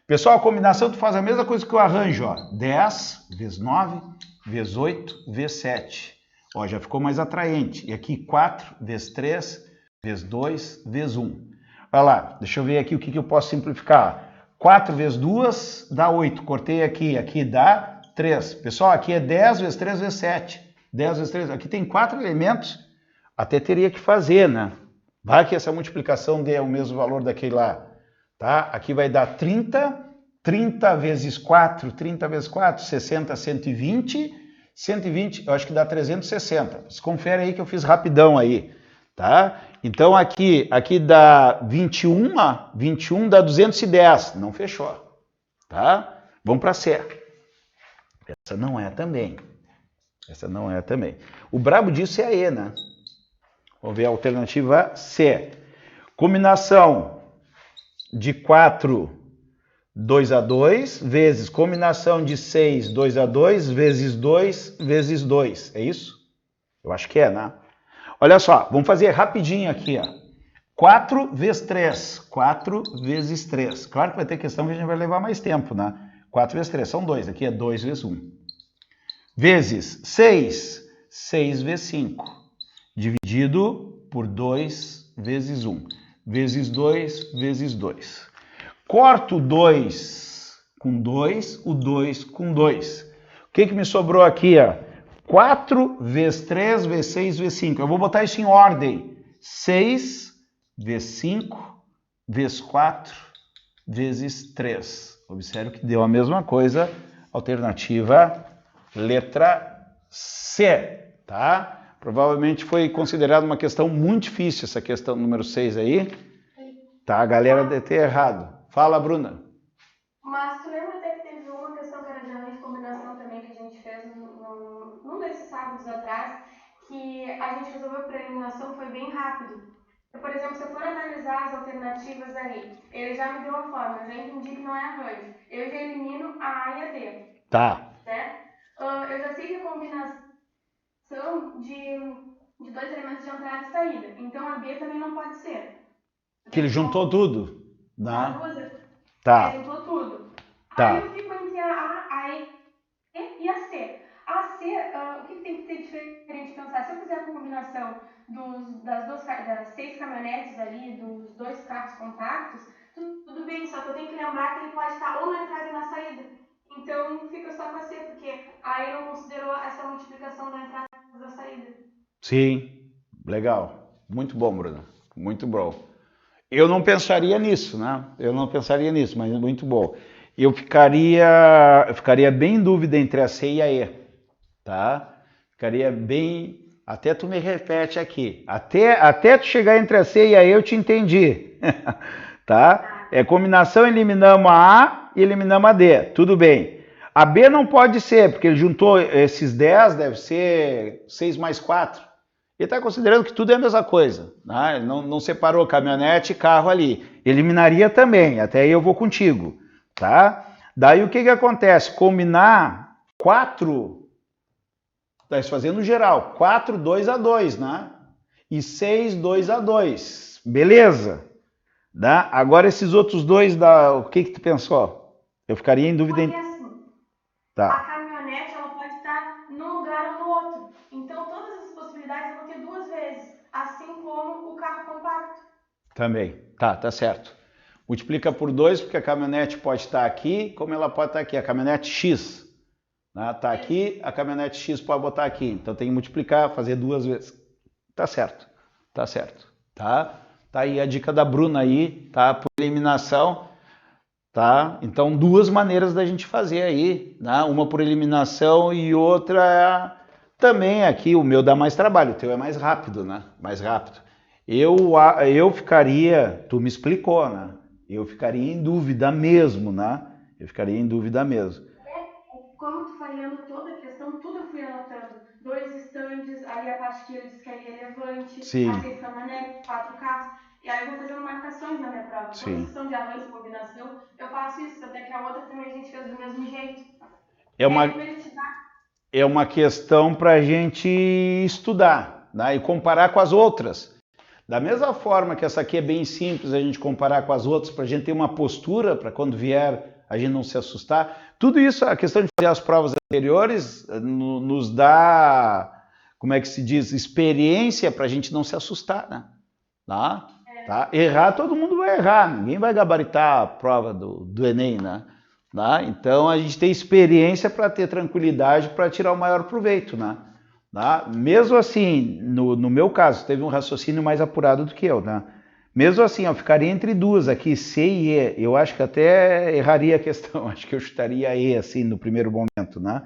Speaker 1: Pessoal, a combinação tu faz a mesma coisa que o arranjo, ó. 10 vezes 9 vezes 8 vezes 7. Ó, já ficou mais atraente. E aqui 4 vezes 3 vezes 2 vezes 1. Olha lá, deixa eu ver aqui o que eu posso simplificar. 4 vezes 2 dá 8. Cortei aqui, aqui dá 3. Pessoal, aqui é 10 vezes 3 vezes 7. 10 vezes 3, aqui tem 4 elementos. Até teria que fazer, né? Vai que essa multiplicação dê o mesmo valor daquele lá. Tá? Aqui vai dar 30. 30 vezes 4, 30 vezes 4, 60, 120. 120, eu acho que dá 360. Vocês confere aí que eu fiz rapidão aí. Tá? Então aqui dá 21, ó, 21 dá 210, não fechou, tá? Vamos para C. Essa não é também. Essa não é também. O brabo disso é a E, né? Vamos ver a alternativa C. Combinação de 4, 2 a 2, vezes combinação de 6, 2 a 2, vezes 2, vezes 2. É isso? Eu acho que é, né? Olha só, vamos fazer rapidinho aqui, ó. 4 vezes 3, 4 vezes 3. Claro que vai ter questão que a gente vai levar mais tempo, né? 4 vezes 3 são 2, aqui é 2 vezes 1. Vezes 6, 6 vezes 5. Dividido por 2 vezes 1. Vezes 2 vezes 2. Corto o 2 com 2, o 2 com 2. O que me sobrou aqui, ó? 4 vezes 3 vezes 6 vezes 5. Eu vou botar isso em ordem. 6 vezes 5 vezes 4 vezes 3. Observe que deu a mesma coisa. Alternativa letra C, tá? Provavelmente foi considerada uma questão muito difícil essa questão número 6 aí. Tá, a galera deve ter errado. Fala, Bruna.
Speaker 2: Mas tu lembra até que teve uma questão que era de arranjo de combinação também que a gente fez num desses sábados atrás, que a gente resolveu por eliminação, foi bem rápido. Por exemplo, se eu for analisar as alternativas ali, ele já me deu a forma, eu já entendi que não é arranjo. Eu já elimino a A e a D.
Speaker 1: Tá.
Speaker 2: Né? Eu já sei que a combinação de dois elementos de entrada e saída. Então a B também não pode ser.
Speaker 1: Que ele juntou tudo. Né?
Speaker 2: Tá. Ele juntou tudo.
Speaker 1: Tá.
Speaker 2: Aí eu fico entre a E e a C. A C, o que tem que ter diferente pensar? Se eu fizer a combinação das 6 caminhonetes ali, dos 2 carros compactos, tudo bem, só que eu tenho que lembrar que ele pode estar ou na entrada e na saída. Então fica só com a C, porque aí não considerou essa multiplicação da entrada e da saída.
Speaker 1: Sim, legal. Muito bom, Bruna. Muito bom. Eu não pensaria nisso, né? Eu não pensaria nisso, mas muito bom. Eu ficaria bem em dúvida entre a C e a E, tá? Ficaria bem... Até tu me repete aqui. Até tu chegar entre a C e a E eu te entendi. Tá? É combinação, eliminamos a A e eliminamos a D. Tudo bem. A B não pode ser, porque ele juntou esses 10, deve ser 6 mais 4. Ele está considerando que tudo é a mesma coisa. Né? Ele não separou caminhonete e carro ali. Eliminaria também, até aí eu vou contigo. Tá? Daí o que acontece? Combinar 4... Está fazendo geral, 4, 2 a 2, né? E 6, 2 a 2. Beleza? Tá? Agora esses outros dois, o que tu pensou? Eu ficaria em dúvida.
Speaker 2: Porque assim,
Speaker 1: Tá.
Speaker 2: A caminhonete ela pode estar num lugar ou no outro. Então todas as possibilidades eu vou ter 2 vezes, assim como o carro compacto.
Speaker 1: Também. Tá certo. Multiplica por 2, porque a caminhonete pode estar aqui, como ela pode estar aqui. A caminhonete X. Tá aqui, a caminhonete X pode botar aqui. Então tem que multiplicar, fazer 2 vezes. Tá certo. Tá aí a dica da Bruna aí, tá? Por eliminação, tá? Então 2 maneiras da gente fazer aí, né? Uma por eliminação e outra também aqui. O meu dá mais trabalho, o teu é mais rápido, né? Mais rápido. Eu ficaria, tu me explicou, né? Eu ficaria em dúvida mesmo, né?
Speaker 2: Como tu falando toda a questão, tudo eu fui anotando. 2 estandes, ali a parte que ele disse que é irrelevante,
Speaker 1: Sim.
Speaker 2: as 6 caminhonetes, 4 carros. E aí eu vou fazendo marcações na minha prova.
Speaker 1: Sim.
Speaker 2: Quando são de arranjo, combinação, eu faço isso. Até que a outra também a gente fez do mesmo jeito.
Speaker 1: É uma questão para a gente estudar, né? E comparar com as outras. Da mesma forma que essa aqui é bem simples, a gente comparar com as outras, para a gente ter uma postura, para quando vier a gente não se assustar. Tudo isso, a questão de fazer as provas anteriores, nos dá, como é que se diz, experiência para a gente não se assustar, né? Tá? Errar, todo mundo vai errar, ninguém vai gabaritar a prova do Enem, né? Então a gente tem experiência para ter tranquilidade, para tirar o maior proveito, né? Mesmo assim, no meu caso, teve um raciocínio mais apurado do que eu, né? Mesmo assim, eu ficaria entre 2 aqui, C e E. Eu acho que até erraria a questão, acho que eu chutaria E assim no primeiro momento, né?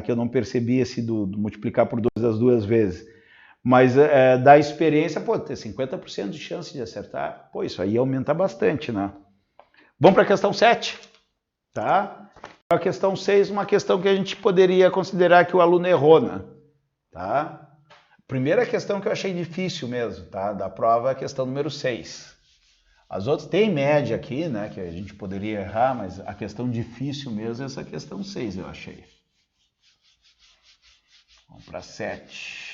Speaker 1: Que eu não percebi esse do multiplicar por 2 das 2 vezes. Mas da experiência, ter 50% de chance de acertar, isso aí aumenta bastante, né? Vamos para a questão 7, tá? A questão 6, uma questão que a gente poderia considerar que o aluno errou, né? Tá? Primeira questão que eu achei difícil mesmo, tá? Da prova é a questão número 6. As outras tem média aqui, né? Que a gente poderia errar, mas a questão difícil mesmo é essa questão 6, eu achei. Vamos para 7.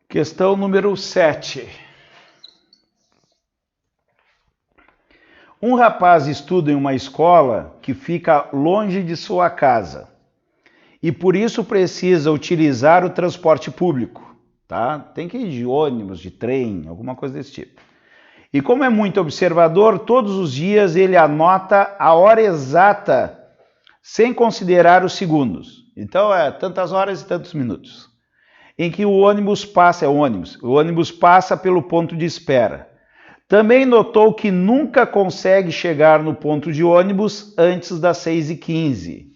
Speaker 1: Questão número 7. Um rapaz estuda em uma escola que fica longe de sua casa e por isso precisa utilizar o transporte público, tá? Tem que ir de ônibus, de trem, alguma coisa desse tipo. E como é muito observador, todos os dias ele anota a hora exata sem considerar os segundos. Então é tantas horas e tantos minutos. Em que o ônibus passa pelo ponto de espera. Também notou que nunca consegue chegar no ponto de ônibus antes das 6h15.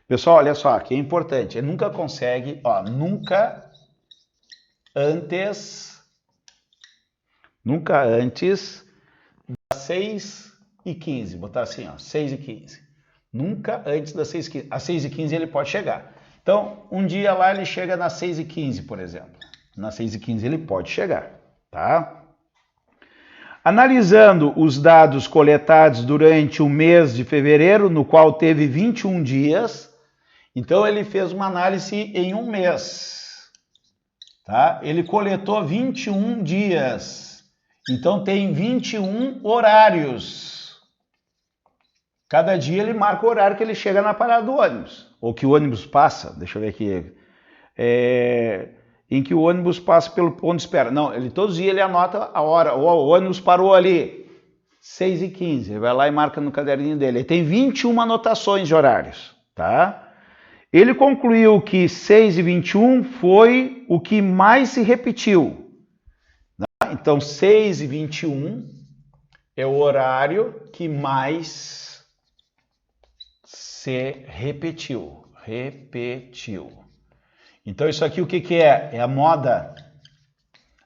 Speaker 1: Pessoal, olha só, que é importante, ele nunca consegue, nunca antes das 6h15, botar assim, 6h15. Nunca antes das 6h15. Às 6h15 ele pode chegar. Então, um dia lá ele chega nas 6h15, por exemplo. Nas 6h15 ele pode chegar, tá? Analisando os dados coletados durante o mês de fevereiro, no qual teve 21 dias, então ele fez uma análise em um mês, tá? Ele coletou 21 dias, então tem 21 horários. Cada dia ele marca o horário que ele chega na parada do ônibus, ou que o ônibus passa, deixa eu ver aqui, em que o ônibus passa pelo ponto de espera. Não, todos os dias ele anota a hora, o ônibus parou ali, 6h15, ele vai lá e marca no caderninho dele. Ele tem 21 anotações de horários, tá? Ele concluiu que 6h21 foi o que mais se repetiu. Tá? Então, 6h21 é o horário que mais se repetiu. Então, isso aqui o que é? É a moda.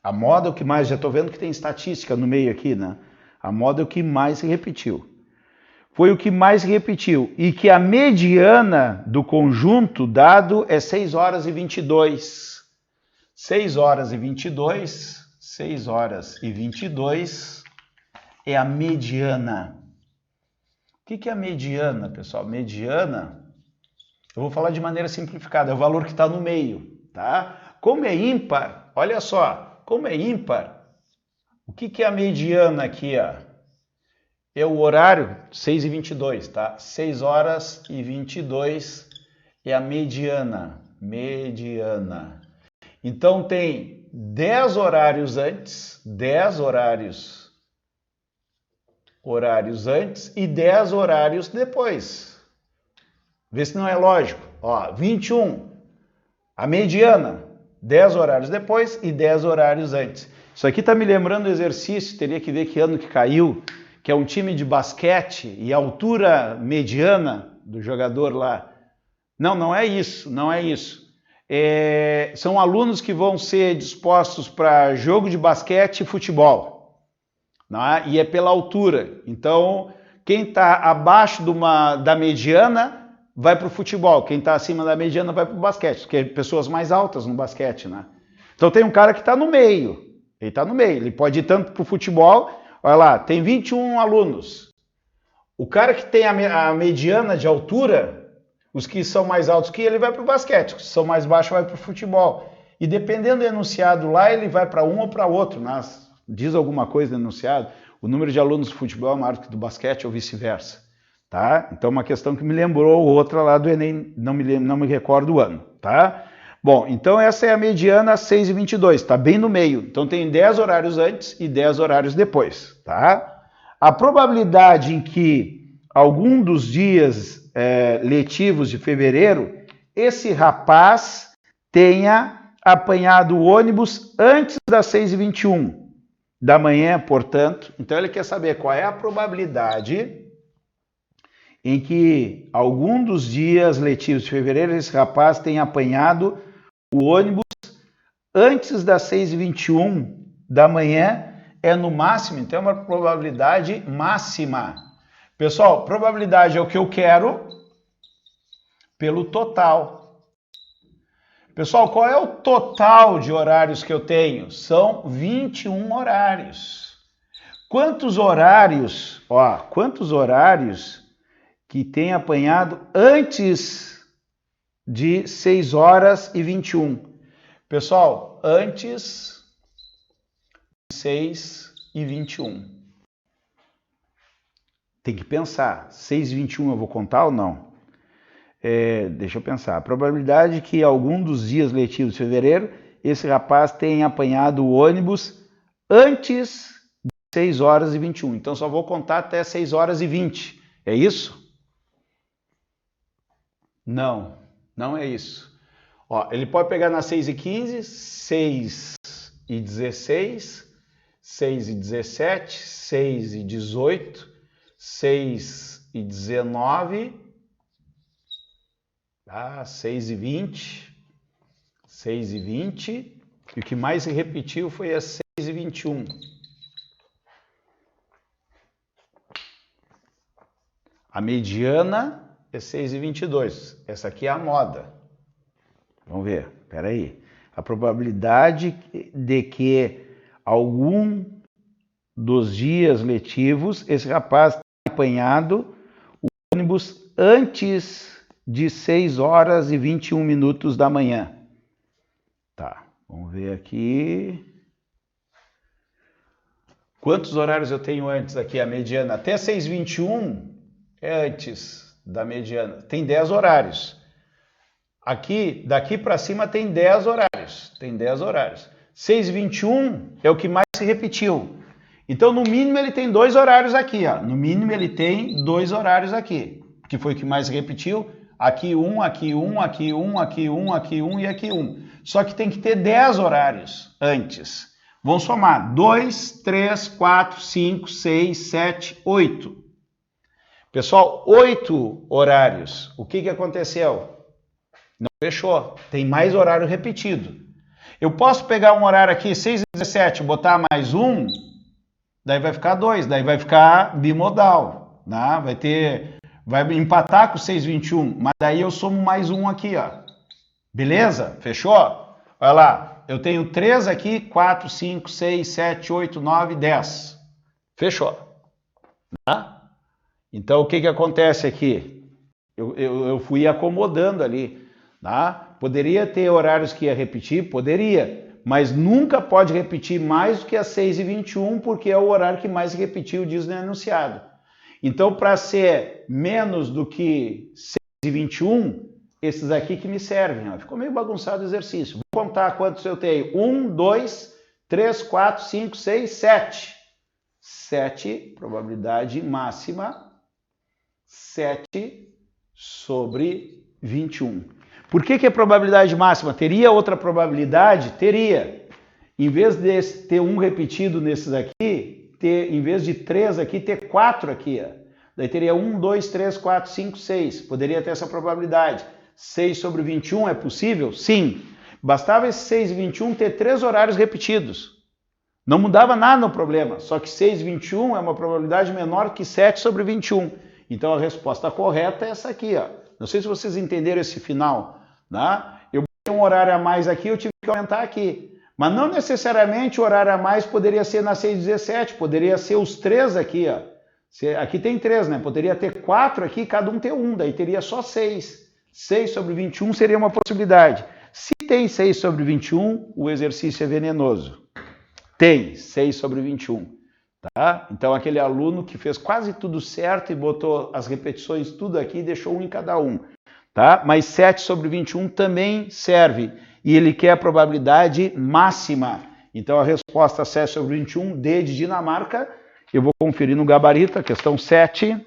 Speaker 1: A moda é o que mais, já estou vendo que tem estatística no meio aqui, né? A moda é o que mais se repetiu. Foi o que mais se repetiu. E que a mediana do conjunto dado é 6h22. 6h22 é a mediana. O que é a mediana, pessoal? Mediana, eu vou falar de maneira simplificada, é o valor que está no meio, tá? Como é ímpar, olha só, como é ímpar, o que é a mediana aqui, ó? É o horário 6h22, tá? 6h22 é a mediana. Então tem 10 horários antes, 10 horários antes e 10 horários depois. Vê se não é lógico. Ó, 21, a mediana, 10 horários depois e 10 horários antes. Isso aqui tá me lembrando do exercício, teria que ver que ano que caiu, que é um time de basquete e a altura mediana do jogador lá. Não é isso, não é isso. São alunos que vão ser dispostos para jogo de basquete e futebol. Né? E é pela altura. Então, quem está abaixo da mediana vai para o futebol. Quem está acima da mediana vai para o basquete. Porque é pessoas mais altas no basquete. Né? Então tem um cara que está no meio. Ele está no meio. Ele pode ir tanto para o futebol. Olha lá, tem 21 alunos. O cara que tem a mediana de altura, os que são mais altos que ele vai para o basquete. Os que são mais baixos vai para o futebol. E dependendo do enunciado lá, ele vai para um ou para outro. Diz alguma coisa no enunciado, o número de alunos do futebol é maior que do basquete ou vice-versa, tá? Então uma questão que me lembrou outra lá do Enem, não me recordo o ano, tá? Bom, então essa é a mediana 6h22, tá bem no meio. Então tem 10 horários antes e 10 horários depois, tá? A probabilidade em que algum dos dias letivos de fevereiro, esse rapaz tenha apanhado o ônibus antes das 6h21 da manhã, portanto, então ele quer saber qual é a probabilidade em que algum dos dias letivos de fevereiro esse rapaz tenha apanhado o ônibus antes das 6h21 da manhã, é no máximo, então é uma probabilidade máxima. Pessoal, probabilidade é o que eu quero pelo total. Pessoal, qual é o total de horários que eu tenho? São 21 horários. Quantos horários que tem apanhado antes de 6h21? Pessoal, antes de 6h21. Tem que pensar, 6h21 eu vou contar ou não? Deixa eu pensar, a probabilidade que algum dos dias letivos de fevereiro, esse rapaz tenha apanhado o ônibus antes de 6h21. Então só vou contar até 6h20. É isso? Não é isso. Ó, ele pode pegar nas 6h15, 6h16, 6h17, 6h18, 6h19... 6h20, e o que mais se repetiu foi a 6h21. A mediana é 6h22, essa aqui é a moda. Vamos ver, espera aí. A probabilidade de que algum dos dias letivos esse rapaz tenha apanhado o ônibus antes de 6h21 da manhã. Tá, vamos ver aqui. Quantos horários eu tenho antes aqui? A mediana até 6h21 é antes da mediana. Tem 10 horários. Aqui, daqui para cima tem 10 horários. Tem 10 horários. 6h21 é o que mais se repetiu. Então, no mínimo, ele tem 2 horários aqui. Ó. No mínimo, ele tem 2 horários aqui. Que foi o que mais se repetiu. Aqui um, aqui um, aqui um, aqui um, aqui um e aqui um. Só que tem que ter 10 horários antes. Vamos somar. 2, 3, 4, 5, 6, 7, 8. Pessoal, 8 horários. O que aconteceu? Não fechou. Tem mais horário repetido. Eu posso pegar um horário aqui, 6h17, botar mais um, daí vai ficar 2, daí vai ficar bimodal. Né? Vai empatar com 6h21, mas daí eu somo mais um aqui, ó. Beleza? Fechou? Olha lá, eu tenho 3 aqui, 4, 5, 6, 7, 8, 9, 10. Fechou. Tá? Então, o que acontece aqui? Eu fui acomodando ali. Tá? Poderia ter horários que ia repetir? Poderia. Mas nunca pode repetir mais do que as 6h21, porque é o horário que mais se repetiu, diz no enunciado. Então, para ser menos do que 6h21, esses aqui que me servem. Ó. Ficou meio bagunçado o exercício. Vou contar quantos eu tenho. 1, 2, 3, 4, 5, 6, 7. 7, probabilidade máxima, 7 sobre 21. Por que é probabilidade máxima? Teria outra probabilidade? Teria. Em vez de ter um repetido nesses aqui, em vez de 3 aqui, ter 4 aqui. Ó. Daí teria 1, 2, 3, 4, 5, 6. Poderia ter essa probabilidade. 6 sobre 21 é possível? Sim. Bastava esse 6 e 21 ter 3 horários repetidos. Não mudava nada no problema. Só que 6 e 21 é uma probabilidade menor que 7 sobre 21. Então a resposta correta é essa aqui. Ó. Não sei se vocês entenderam esse final. Né? Eu botei um horário a mais aqui, eu tive que aumentar aqui. Mas não necessariamente o horário a mais poderia ser na 6h17, poderia ser os 3 aqui. Ó. Aqui tem 3, né? Poderia ter 4 aqui, cada um ter 1, daí teria só 6. 6 sobre 21 seria uma possibilidade. Se tem 6 sobre 21, o exercício é venenoso. Tem 6 sobre 21. Tá? Então aquele aluno que fez quase tudo certo e botou as repetições tudo aqui e deixou um em cada um. Tá? Mas 7 sobre 21 também serve. E ele quer a probabilidade máxima. Então a resposta 7 sobre 21, D de Dinamarca. Eu vou conferir no gabarito a questão 7.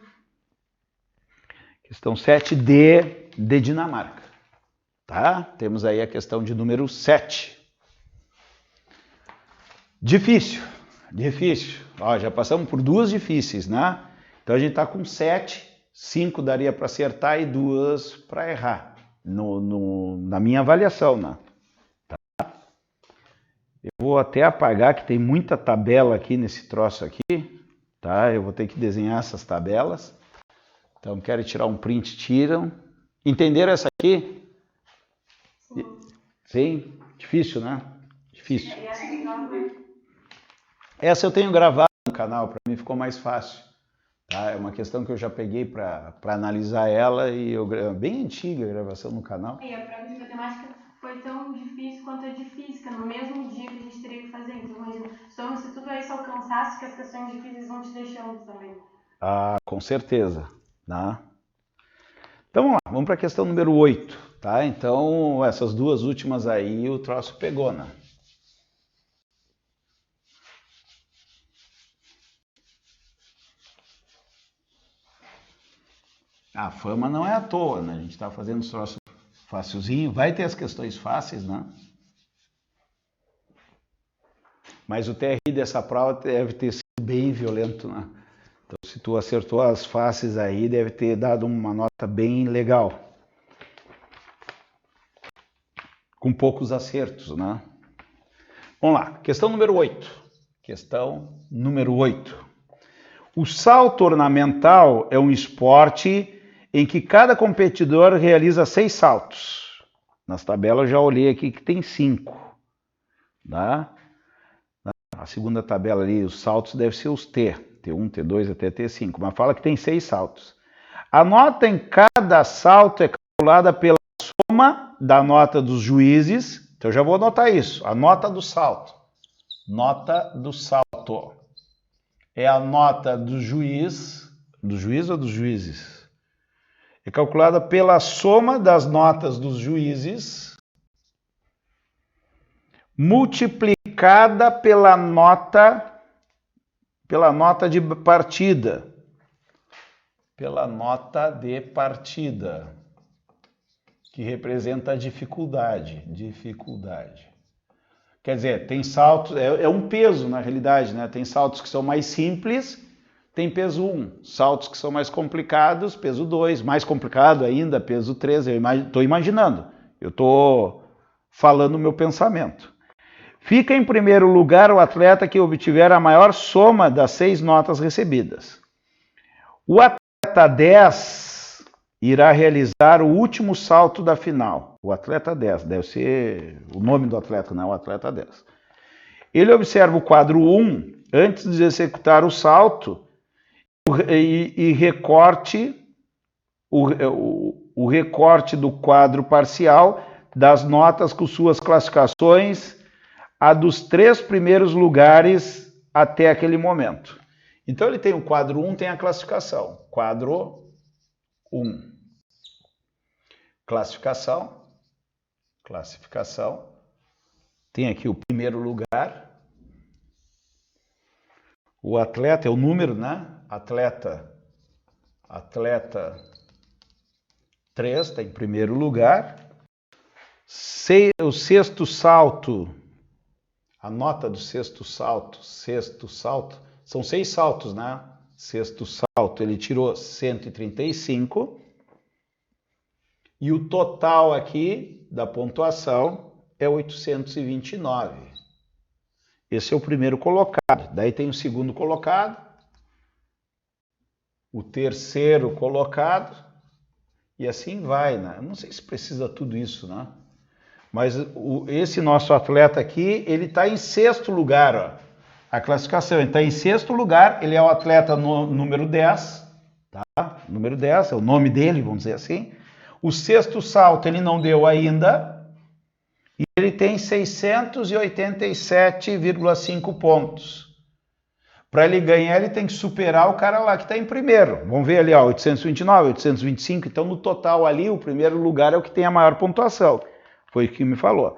Speaker 1: Questão 7, D de Dinamarca. Tá? Temos aí a questão de número 7. Difícil. Ó, já passamos por 2 difíceis, né? Então a gente está com 7. 5 daria para acertar e 2 para errar, na minha avaliação, né? Tá? Eu vou até apagar, que tem muita tabela aqui nesse troço aqui, tá? Eu vou ter que desenhar essas tabelas. Então, quero tirar um print, tiram. Entenderam essa aqui? Sim? Difícil, né? Difícil. Essa eu tenho gravado no canal, para mim ficou mais fácil. Tá? É uma questão que eu já peguei para analisar ela e bem antiga a gravação no canal.
Speaker 2: E a prova de matemática foi tão difícil quanto a de física, no mesmo dia que a gente teria que fazer. Então, imagina, se tudo isso alcançasse, que as questões difíceis vão te deixando também.
Speaker 1: Ah, com certeza. Tá? Então vamos lá, vamos para a questão número 8. Tá? Então, essas 2 últimas aí, o troço pegou, né? A fama não é à toa, né? A gente está fazendo os troços facilzinho. Vai ter as questões fáceis, né? Mas o TRI dessa prova deve ter sido bem violento, né? Então, se tu acertou as fáceis aí, deve ter dado uma nota bem legal. Com poucos acertos, né? Vamos lá, questão número 8. Questão número 8. O salto ornamental é um esporte em que cada competidor realiza 6 saltos. Nas tabelas eu já olhei aqui que tem 5. Tá? A segunda tabela ali, os saltos devem ser os T. T1, T2 até T5. Mas fala que tem 6 saltos. A nota em cada salto é calculada pela soma da nota dos juízes. Então eu já vou anotar isso. A nota do salto. Nota do salto. É a nota do juiz Do juiz ou dos juízes? É calculada pela soma das notas dos juízes multiplicada pela nota de partida. Pela nota de partida, que representa a dificuldade. Quer dizer, tem saltos, é um peso na realidade, né? Tem saltos que são mais simples, tem peso 1. Saltos que são mais complicados, peso 2. Mais complicado ainda, peso 3. Eu estou imaginando, eu estou falando o meu pensamento. Fica em primeiro lugar o atleta que obtiver a maior soma das 6 notas recebidas. O atleta 10 irá realizar o último salto da final. O atleta 10, deve ser o nome do atleta, não, o atleta 10. Ele observa o quadro 1 antes de executar o salto e recorte o recorte do quadro parcial das notas com suas classificações a dos 3 primeiros lugares até aquele momento. Então ele tem o quadro 1, tem a classificação. Quadro 1. Classificação. Tem aqui o primeiro lugar. O atleta é o número, né? Atleta 3 está em primeiro lugar. O sexto salto, a nota do sexto salto, são 6 saltos, né? Sexto salto, ele tirou 135. E o total aqui da pontuação é 829. Esse é o primeiro colocado. Daí tem o segundo colocado, o terceiro colocado, e assim vai, né? Eu não sei se precisa tudo isso, né? Mas esse nosso atleta aqui, ele está em sexto lugar, ó. A classificação, ele está em sexto lugar, ele é o atleta número 10, tá? Número 10, é o nome dele, vamos dizer assim. O sexto salto ele não deu ainda, e ele tem 687,5 pontos. Para ele ganhar, ele tem que superar o cara lá que está em primeiro. Vamos ver ali, ó, 829, 825, então no total ali, o primeiro lugar é o que tem a maior pontuação. Foi o que me falou.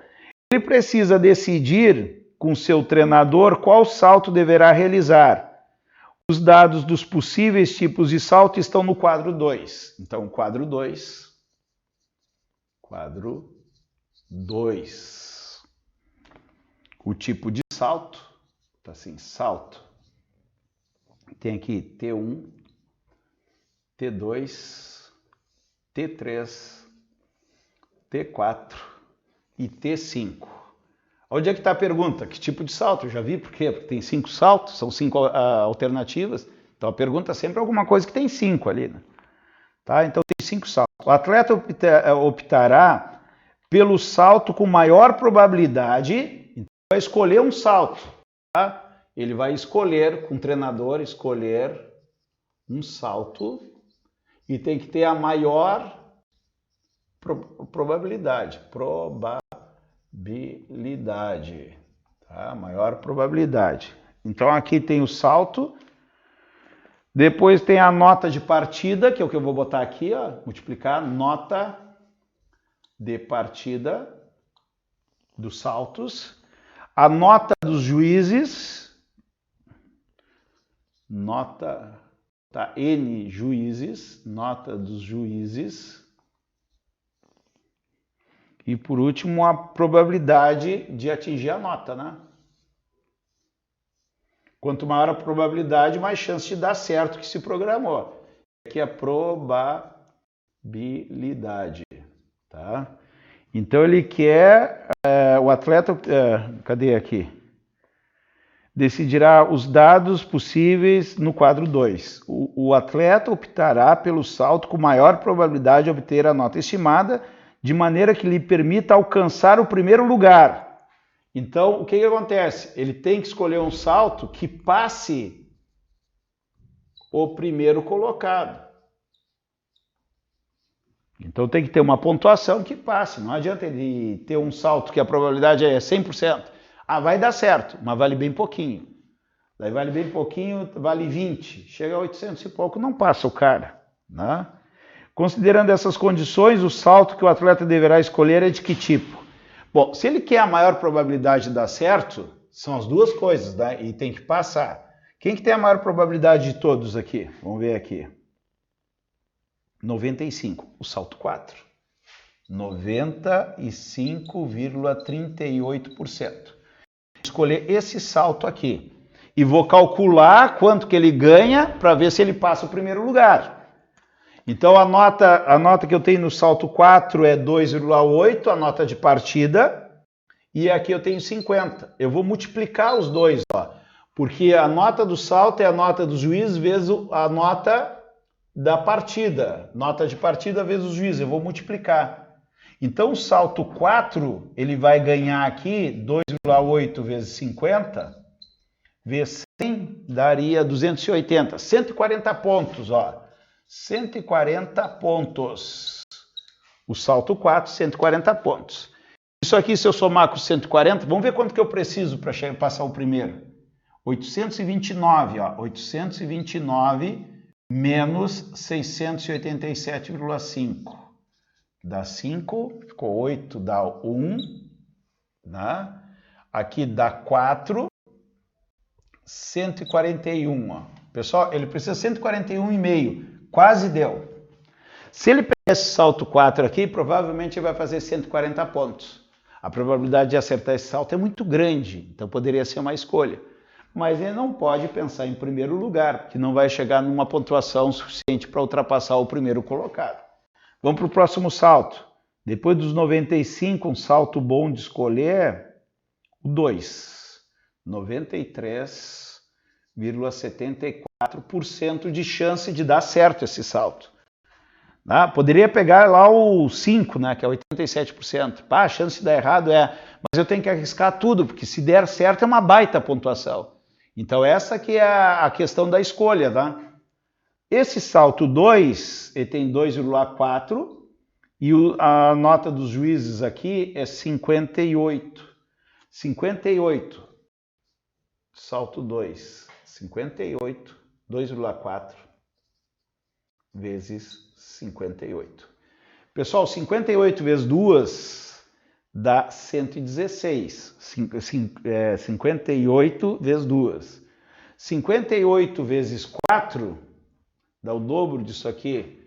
Speaker 1: Ele precisa decidir com seu treinador qual salto deverá realizar. Os dados dos possíveis tipos de salto estão no quadro 2. Então, quadro 2. O tipo de salto, tá assim, salto. Tem aqui T1, T2, T3, T4 e T5. Onde é que está a pergunta? Que tipo de salto? Eu já vi, por quê? Porque tem 5 saltos, são 5 alternativas. Então a pergunta é sempre alguma coisa que tem 5 ali, né? Tá? Então tem 5 saltos. O atleta optará pelo salto com maior probabilidade, então vai escolher um salto. Tá? Ele vai escolher, com o treinador, escolher um salto e tem que ter a maior probabilidade. Tá? Maior probabilidade. Então aqui tem o salto, depois tem a nota de partida, que é o que eu vou botar aqui, ó, multiplicar nota de partida dos saltos, a nota dos juízes, nota, tá, N juízes, nota dos juízes, e por último a probabilidade de atingir a nota, né? Quanto maior a probabilidade, mais chance de dar certo o que se programou. Aqui é a probabilidade, tá? Então ele quer, o atleta, cadê aqui? Decidirá os dados possíveis no quadro 2. O atleta optará pelo salto com maior probabilidade de obter a nota estimada, de maneira que lhe permita alcançar o primeiro lugar. Então, o que acontece? Ele tem que escolher um salto que passe o primeiro colocado. Então tem que ter uma pontuação que passe. Não adianta ele ter um salto que a probabilidade é 100%. Ah, vai dar certo, mas vale bem pouquinho. Daí vale bem pouquinho, vale 20. Chega a 800 e pouco, não passa o cara, né? Considerando essas condições, o salto que o atleta deverá escolher é de que tipo? Bom, se ele quer a maior probabilidade de dar certo, são as duas coisas, né? E tem que passar. Quem que tem a maior probabilidade de todos aqui? Vamos ver aqui. 95, o salto 4. 95,38%. Escolher esse salto aqui. E vou calcular quanto que ele ganha para ver se ele passa o primeiro lugar. Então a nota que eu tenho no salto 4 é 2,8, a nota de partida, e aqui eu tenho 50. Eu vou multiplicar os dois, ó, porque a nota do salto é a nota do juiz vezes a nota da partida. Nota de partida vezes o juiz, eu vou multiplicar. Então o salto 4, ele vai ganhar aqui 2,8 vezes 50, vezes 100, daria 280, 140 pontos, ó. 140 pontos. O salto 4, 140 pontos. Isso aqui, se eu somar com 140, vamos ver quanto que eu preciso para passar o primeiro. 829, ó. 829 menos 687,5. Dá 5, ficou 8, dá 1. Né? Aqui dá 4. 141, ó. Pessoal, ele precisa 141,5. Quase deu. Se ele pegar esse salto 4 aqui, provavelmente ele vai fazer 140 pontos. A probabilidade de acertar esse salto é muito grande, então poderia ser uma escolha. Mas ele não pode pensar em primeiro lugar, porque não vai chegar numa pontuação suficiente para ultrapassar o primeiro colocado. Vamos para o próximo salto. Depois dos 95, um salto bom de escolher, o 2. 93,74% de chance de dar certo esse salto. Poderia pegar lá o 5, né, que é 87%. Pá, a chance de dar errado mas eu tenho que arriscar tudo, porque se der certo é uma baita pontuação. Então essa que é a questão da escolha, tá? Esse salto 2, ele tem 2,4 e a nota dos juízes aqui é 58. 58. Salto 2, 58, 2,4 vezes 58. Pessoal, 58 vezes 2 dá 116. 58 vezes 2. 58 vezes 4 dá o dobro disso aqui.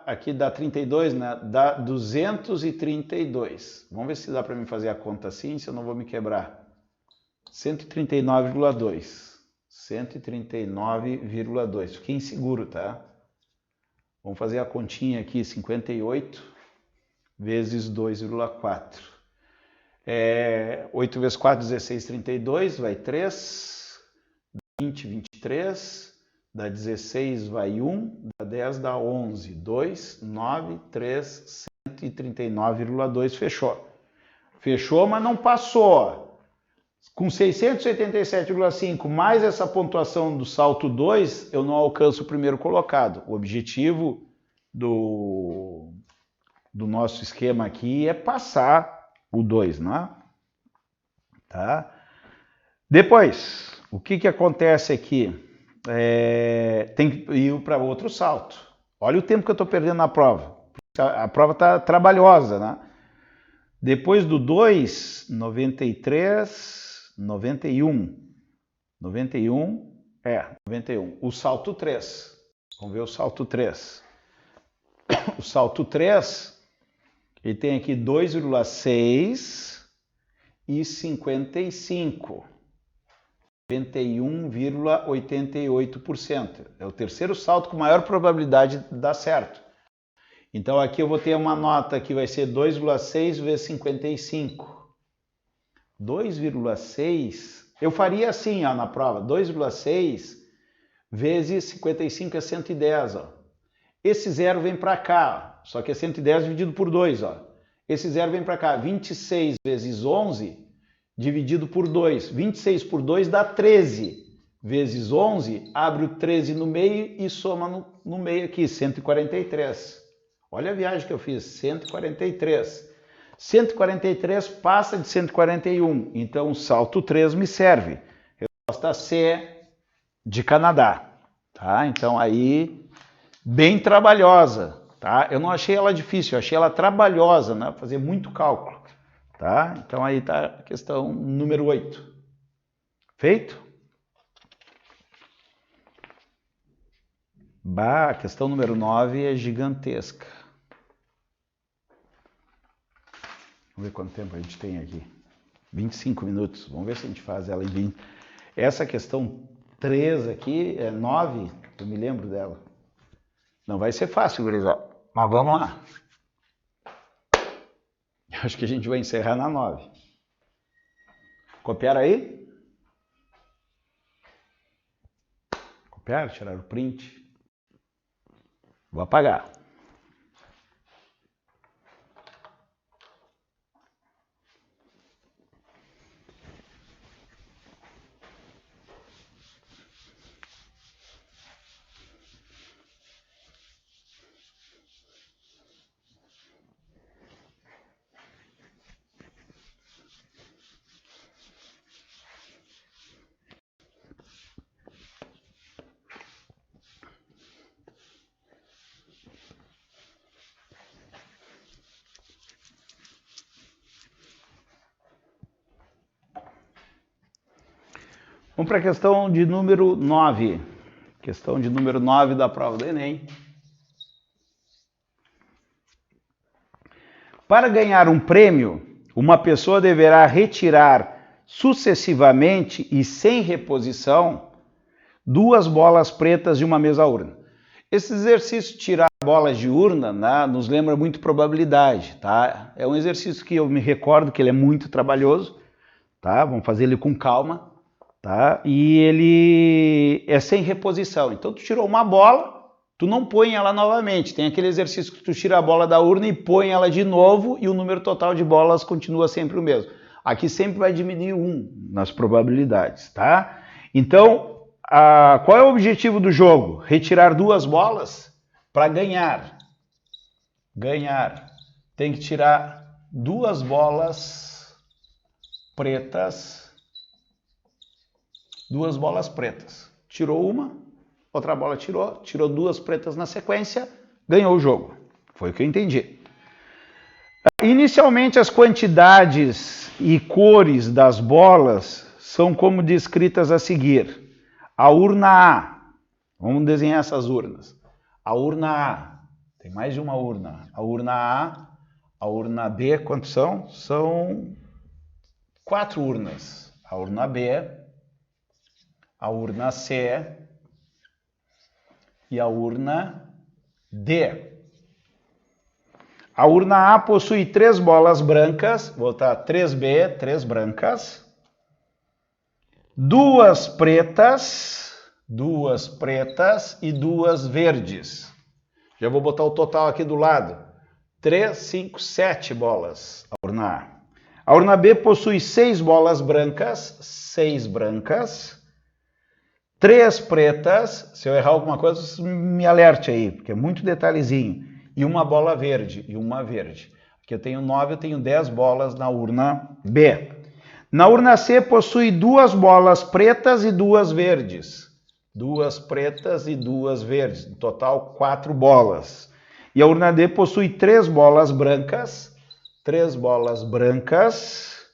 Speaker 1: Aqui dá 32, né? Dá 232. Vamos ver se dá para mim fazer a conta assim, se eu não vou me quebrar. 139,2. 139,2. Fiquei inseguro, tá? Vamos fazer a continha aqui, 58 vezes 2,4. 8 vezes 4, 16, 32, vai 3. 20, 23. Dá 16, vai 1. Dá 10, dá 11. 2, 9, 3, 139,2. Fechou. Fechou, mas não passou. Com 687,5 mais essa pontuação do salto 2, eu não alcanço o primeiro colocado. O objetivo do nosso esquema aqui é passar o 2, né? Tá? Depois, o que acontece aqui? Tem que ir para outro salto. Olha o tempo que eu estou perdendo na prova. A prova está trabalhosa, né? Depois do 2, 93... 91. 91. O salto 3. Vamos ver o salto 3. O salto 3, ele tem aqui 2,6 e 55. 91,88%. É o terceiro salto com maior probabilidade de dar certo. Então aqui eu vou ter uma nota que vai ser 2,6 vezes 55. 2,6, eu faria assim, ó, na prova, 2,6 vezes 55 é 110, ó. Esse zero vem para cá, ó, só que é 110 dividido por 2, ó. Esse zero vem para cá, 26 vezes 11 dividido por 2. 26 por 2 dá 13 vezes 11, abre o 13 no meio e soma no meio aqui, 143. Olha a viagem que eu fiz, 143. 143 passa de 141, então o salto 3 me serve. resposta C de Canadá, tá? Então aí, bem trabalhosa, tá? Eu não achei ela difícil, eu achei ela trabalhosa, né? Fazer muito cálculo, tá? Então aí tá a questão número 8. Feito? Bah, a questão número 9 é gigantesca. Vamos ver quanto tempo a gente tem aqui. 25 minutos. Vamos ver se a gente faz ela em 20. Essa questão 3 aqui, 9, eu me lembro dela. Não vai ser fácil, gurizada. Mas vamos lá. Acho que a gente vai encerrar na 9. Copiaram aí? Copiaram? Tiraram o print? Vou apagar. Vamos para a questão de número 9. Questão de número 9 da prova do Enem. Para ganhar um prêmio, uma pessoa deverá retirar sucessivamente e sem reposição 2 bolas pretas de uma mesa urna. Esse exercício de tirar bolas de urna, né, nos lembra muito probabilidade, tá? É um exercício que eu me recordo que ele é muito trabalhoso, tá? Vamos fazer ele com calma. Tá? E ele é sem reposição. Então tu tirou uma bola, tu não põe ela novamente. Tem aquele exercício que tu tira a bola da urna e põe ela de novo e o número total de bolas continua sempre o mesmo. Aqui sempre vai diminuir 1 nas probabilidades, tá? Então, qual é o objetivo do jogo? Retirar 2 bolas para ganhar. Ganhar. Tem que tirar 2 bolas pretas. 2 bolas pretas. Tirou uma, outra bola tirou 2 pretas na sequência, ganhou o jogo. Foi o que eu entendi. Inicialmente, as quantidades e cores das bolas são como descritas a seguir. A urna A, vamos desenhar essas urnas. A urna A, tem mais de uma urna. A urna A urna B, quantos são? São 4 urnas. A urna B, a urna C e a urna D. A urna A possui 3 bolas brancas, vou botar 3B, 3 brancas, 2 pretas e 2 verdes. Já vou botar o total aqui do lado. 3, 5, 7 bolas, a urna A. A urna B possui 6 bolas brancas, 6 brancas, 3 pretas, se eu errar alguma coisa, me alerte aí, porque é muito detalhezinho. E uma bola verde, e uma verde. Aqui eu tenho 9, eu tenho 10 bolas na urna B. Na urna C possui 2 bolas pretas e 2 verdes. 2 pretas e 2 verdes, no total 4 bolas. E a urna D possui 3 bolas brancas, 3 bolas brancas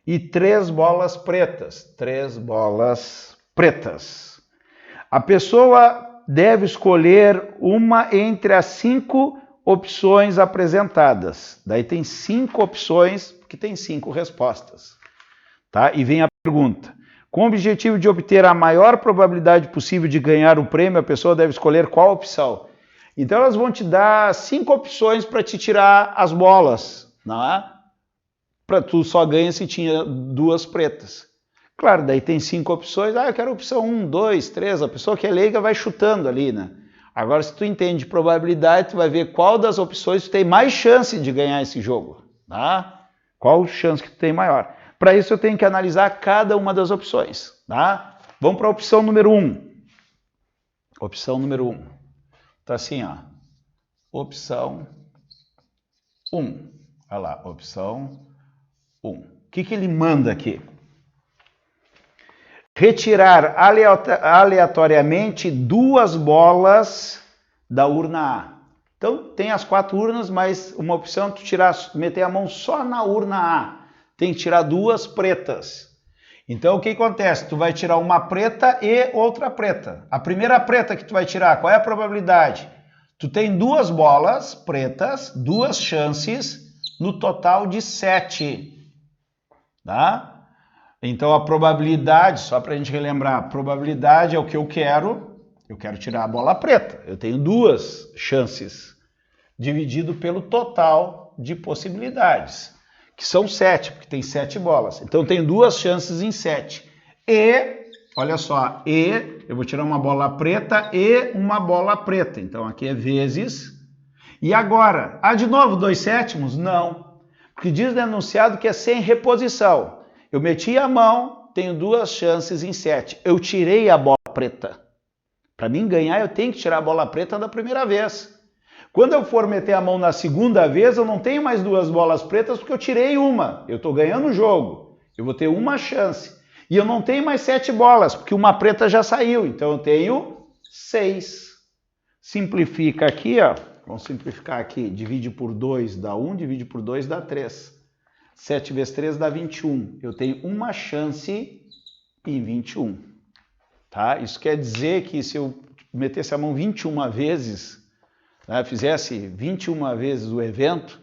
Speaker 1: e 3 bolas pretas, 3 bolas pretas. A pessoa deve escolher uma entre as 5 opções apresentadas. Daí tem 5 opções, porque tem 5 respostas. Tá? E vem a pergunta. Com o objetivo de obter a maior probabilidade possível de ganhar o prêmio, a pessoa deve escolher qual opção? Então elas vão te dar 5 opções para te tirar as bolas. Não é? Para tu só ganha se tinha 2 pretas. Claro, daí tem 5 opções, eu quero a opção 1, 2, 3, a pessoa que é leiga vai chutando ali, né? Agora, se tu entende probabilidade, tu vai ver qual das opções tu tem mais chance de ganhar esse jogo, tá? Qual chance que tu tem maior? Para isso eu tenho que analisar cada uma das opções, tá? Vamos para a opção número 1. Opção número 1. Tá assim, ó. Opção 1. Olha lá, opção 1. O que ele manda aqui? retirar aleatoriamente 2 bolas da urna A. Então, tem as 4 urnas, mas uma opção é tu meter a mão só na urna A. Tem que tirar 2 pretas. Então, o que acontece? Tu vai tirar uma preta e outra preta. A primeira preta que tu vai tirar, qual é a probabilidade? Tu tem 2 bolas pretas, 2 chances, no total de 7. Tá? Então, a probabilidade, só para a gente relembrar, a probabilidade é o que eu quero tirar a bola preta. Eu tenho 2 chances, dividido pelo total de possibilidades, que são 7, porque tem 7 bolas. Então, eu tenho 2 chances em 7. E, olha só, eu vou tirar uma bola preta e uma bola preta. Então, aqui é vezes. E agora, de novo 2 sétimos? Não, porque diz no enunciado que é sem reposição. Eu meti a mão, tenho 2 chances em 7. Eu tirei a bola preta. Para mim ganhar, eu tenho que tirar a bola preta da primeira vez. Quando eu for meter a mão na segunda vez, eu não tenho mais 2 bolas pretas porque eu tirei uma. Eu estou ganhando o jogo. Eu vou ter uma chance. E eu não tenho mais 7 bolas, porque uma preta já saiu. Então eu tenho 6. Simplifica aqui, ó. Vamos simplificar aqui. Divide por 2 dá 1, divide por 2 dá 3. 7 vezes 3 dá 21. Eu tenho uma chance em 21. Tá? Isso quer dizer que se eu metesse a mão 21 vezes, né, fizesse 21 vezes o evento,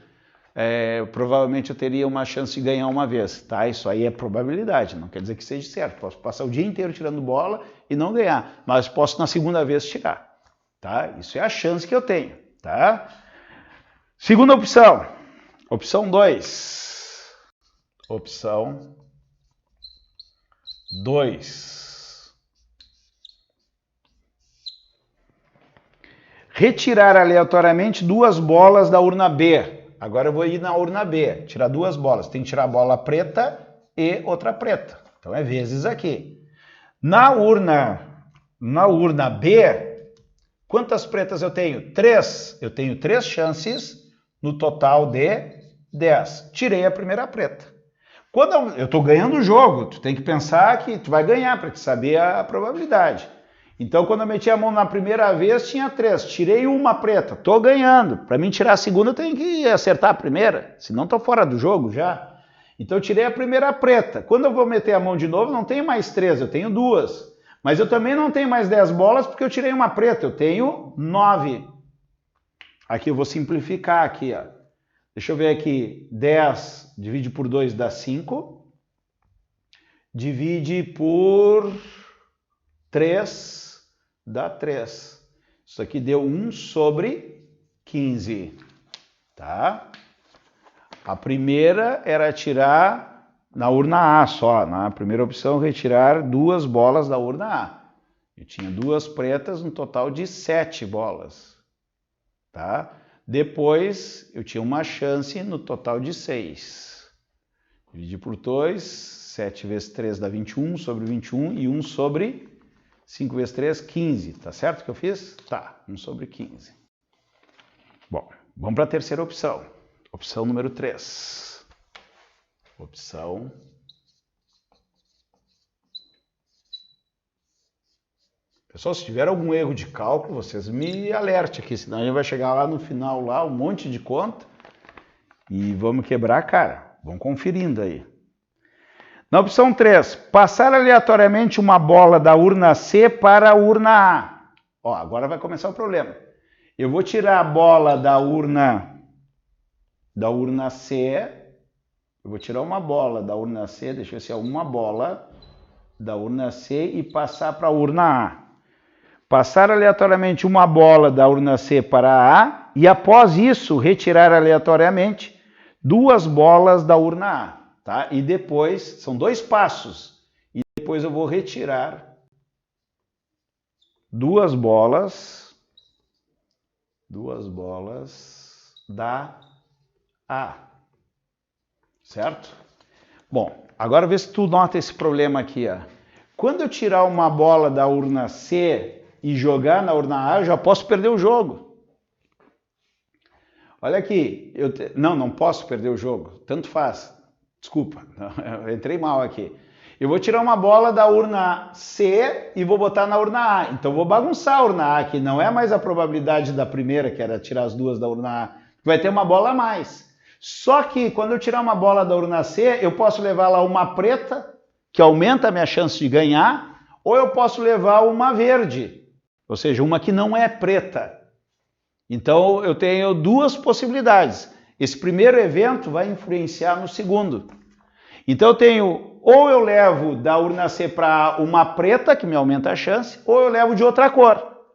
Speaker 1: provavelmente eu teria uma chance de ganhar uma vez. Tá? Isso aí é probabilidade, não quer dizer que seja certo. Posso passar o dia inteiro tirando bola e não ganhar, mas posso na segunda vez tirar. Tá? Isso é a chance que eu tenho. Tá? Segunda opção. Opção 2. Opção 2. Retirar aleatoriamente 2 bolas da urna B. Agora eu vou ir na urna B, tirar 2 bolas. Tem que tirar a bola preta e outra preta. Então é vezes aqui. Na urna B, quantas pretas eu tenho? 3. Eu tenho 3 chances no total de 10. Tirei a primeira preta. Quando eu estou ganhando o jogo, tu tem que pensar que tu vai ganhar para te saber a probabilidade. Então, quando eu meti a mão na primeira vez, tinha 3. Tirei uma preta, estou ganhando. Para mim tirar a segunda, eu tenho que acertar a primeira, senão estou fora do jogo já. Então, eu tirei a primeira preta. Quando eu vou meter a mão de novo, não tenho mais 3, eu tenho 2. Mas eu também não tenho mais 10 bolas porque eu tirei uma preta, eu tenho 9. Aqui eu vou simplificar aqui, ó. Deixa eu ver aqui, 10 divide por 2 dá 5, divide por 3 dá 3. Isso aqui deu 1 sobre 15, tá? A primeira era tirar na urna A só, na primeira opção, retirar 2 bolas da urna A. Eu tinha 2 pretas, um total de 7 bolas, tá? Depois, eu tinha uma chance no total de 6. Dividir por 2, 7 vezes 3 dá 21 sobre 21 e 1 sobre 5 vezes 3, 15. Tá certo que eu fiz? Tá, 1 sobre 15. Bom, vamos para a terceira opção. Opção número 3. Opção... Pessoal, se tiver algum erro de cálculo, vocês me alertem aqui, senão a gente vai chegar lá no final, lá, um monte de conta e vamos quebrar a cara. Vamos conferindo aí. Na opção 3, passar aleatoriamente uma bola da urna C para a urna A. Ó, agora vai começar o problema. Eu vou tirar a bola da urna C, eu vou tirar uma bola da urna C, deixa eu ver se é uma bola da urna C e passar para a urna A. Passar aleatoriamente uma bola da urna C para a A e após isso retirar aleatoriamente 2 bolas da urna A, tá? E depois, são 2 passos, e depois eu vou retirar 2 bolas da A, certo? Bom, agora vê se tu nota esse problema aqui, ó. Quando eu tirar uma bola da urna C e jogar na urna A, eu já posso perder o jogo. Olha aqui, não posso perder o jogo, tanto faz. Desculpa, eu entrei mal aqui. Eu vou tirar uma bola da urna C e vou botar na urna A. Então, eu vou bagunçar a urna A, que não é mais a probabilidade da primeira, que era tirar as duas da urna A. Vai ter uma bola a mais. Só que, quando eu tirar uma bola da urna C, eu posso levar lá uma preta, que aumenta a minha chance de ganhar, ou eu posso levar uma verde, ou seja, uma que não é preta. Então, eu tenho duas possibilidades. Esse primeiro evento vai influenciar no segundo. Então, eu tenho, ou eu levo da urna C para uma preta, que me aumenta a chance, ou eu levo de outra cor.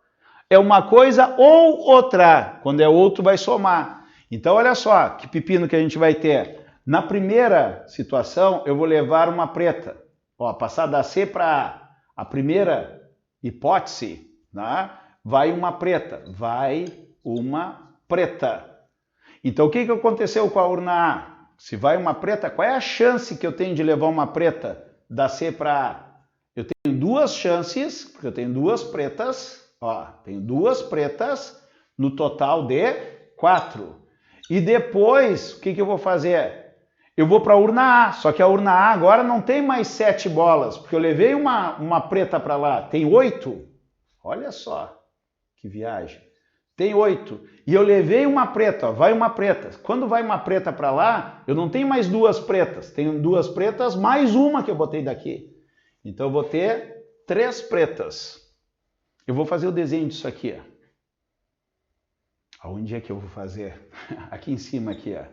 Speaker 1: É uma coisa ou outra. Quando é outro, vai somar. Então, olha só que pepino que a gente vai ter. Na primeira situação, eu vou levar uma preta. Ó, passar da C para a primeira hipótese, né? Vai uma preta. Vai uma preta. Então, o que aconteceu com a urna A? Se vai uma preta, qual é a chance que eu tenho de levar uma preta da C para A? Eu tenho duas chances, porque eu tenho duas pretas, ó, tenho duas pretas no total de 4. E depois, o que eu vou fazer? Eu vou para a urna A, só que a urna A agora não tem mais 7 bolas, porque eu levei uma preta para lá, tem 8. Olha só que viagem. Tem 8. E eu levei uma preta, ó, vai uma preta. Quando vai uma preta para lá, eu não tenho mais duas pretas. Tenho duas pretas mais uma que eu botei daqui. Então eu vou ter 3 pretas. Eu vou fazer o desenho disso aqui, ó. Aonde é que eu vou fazer? Aqui em cima, aqui, ó.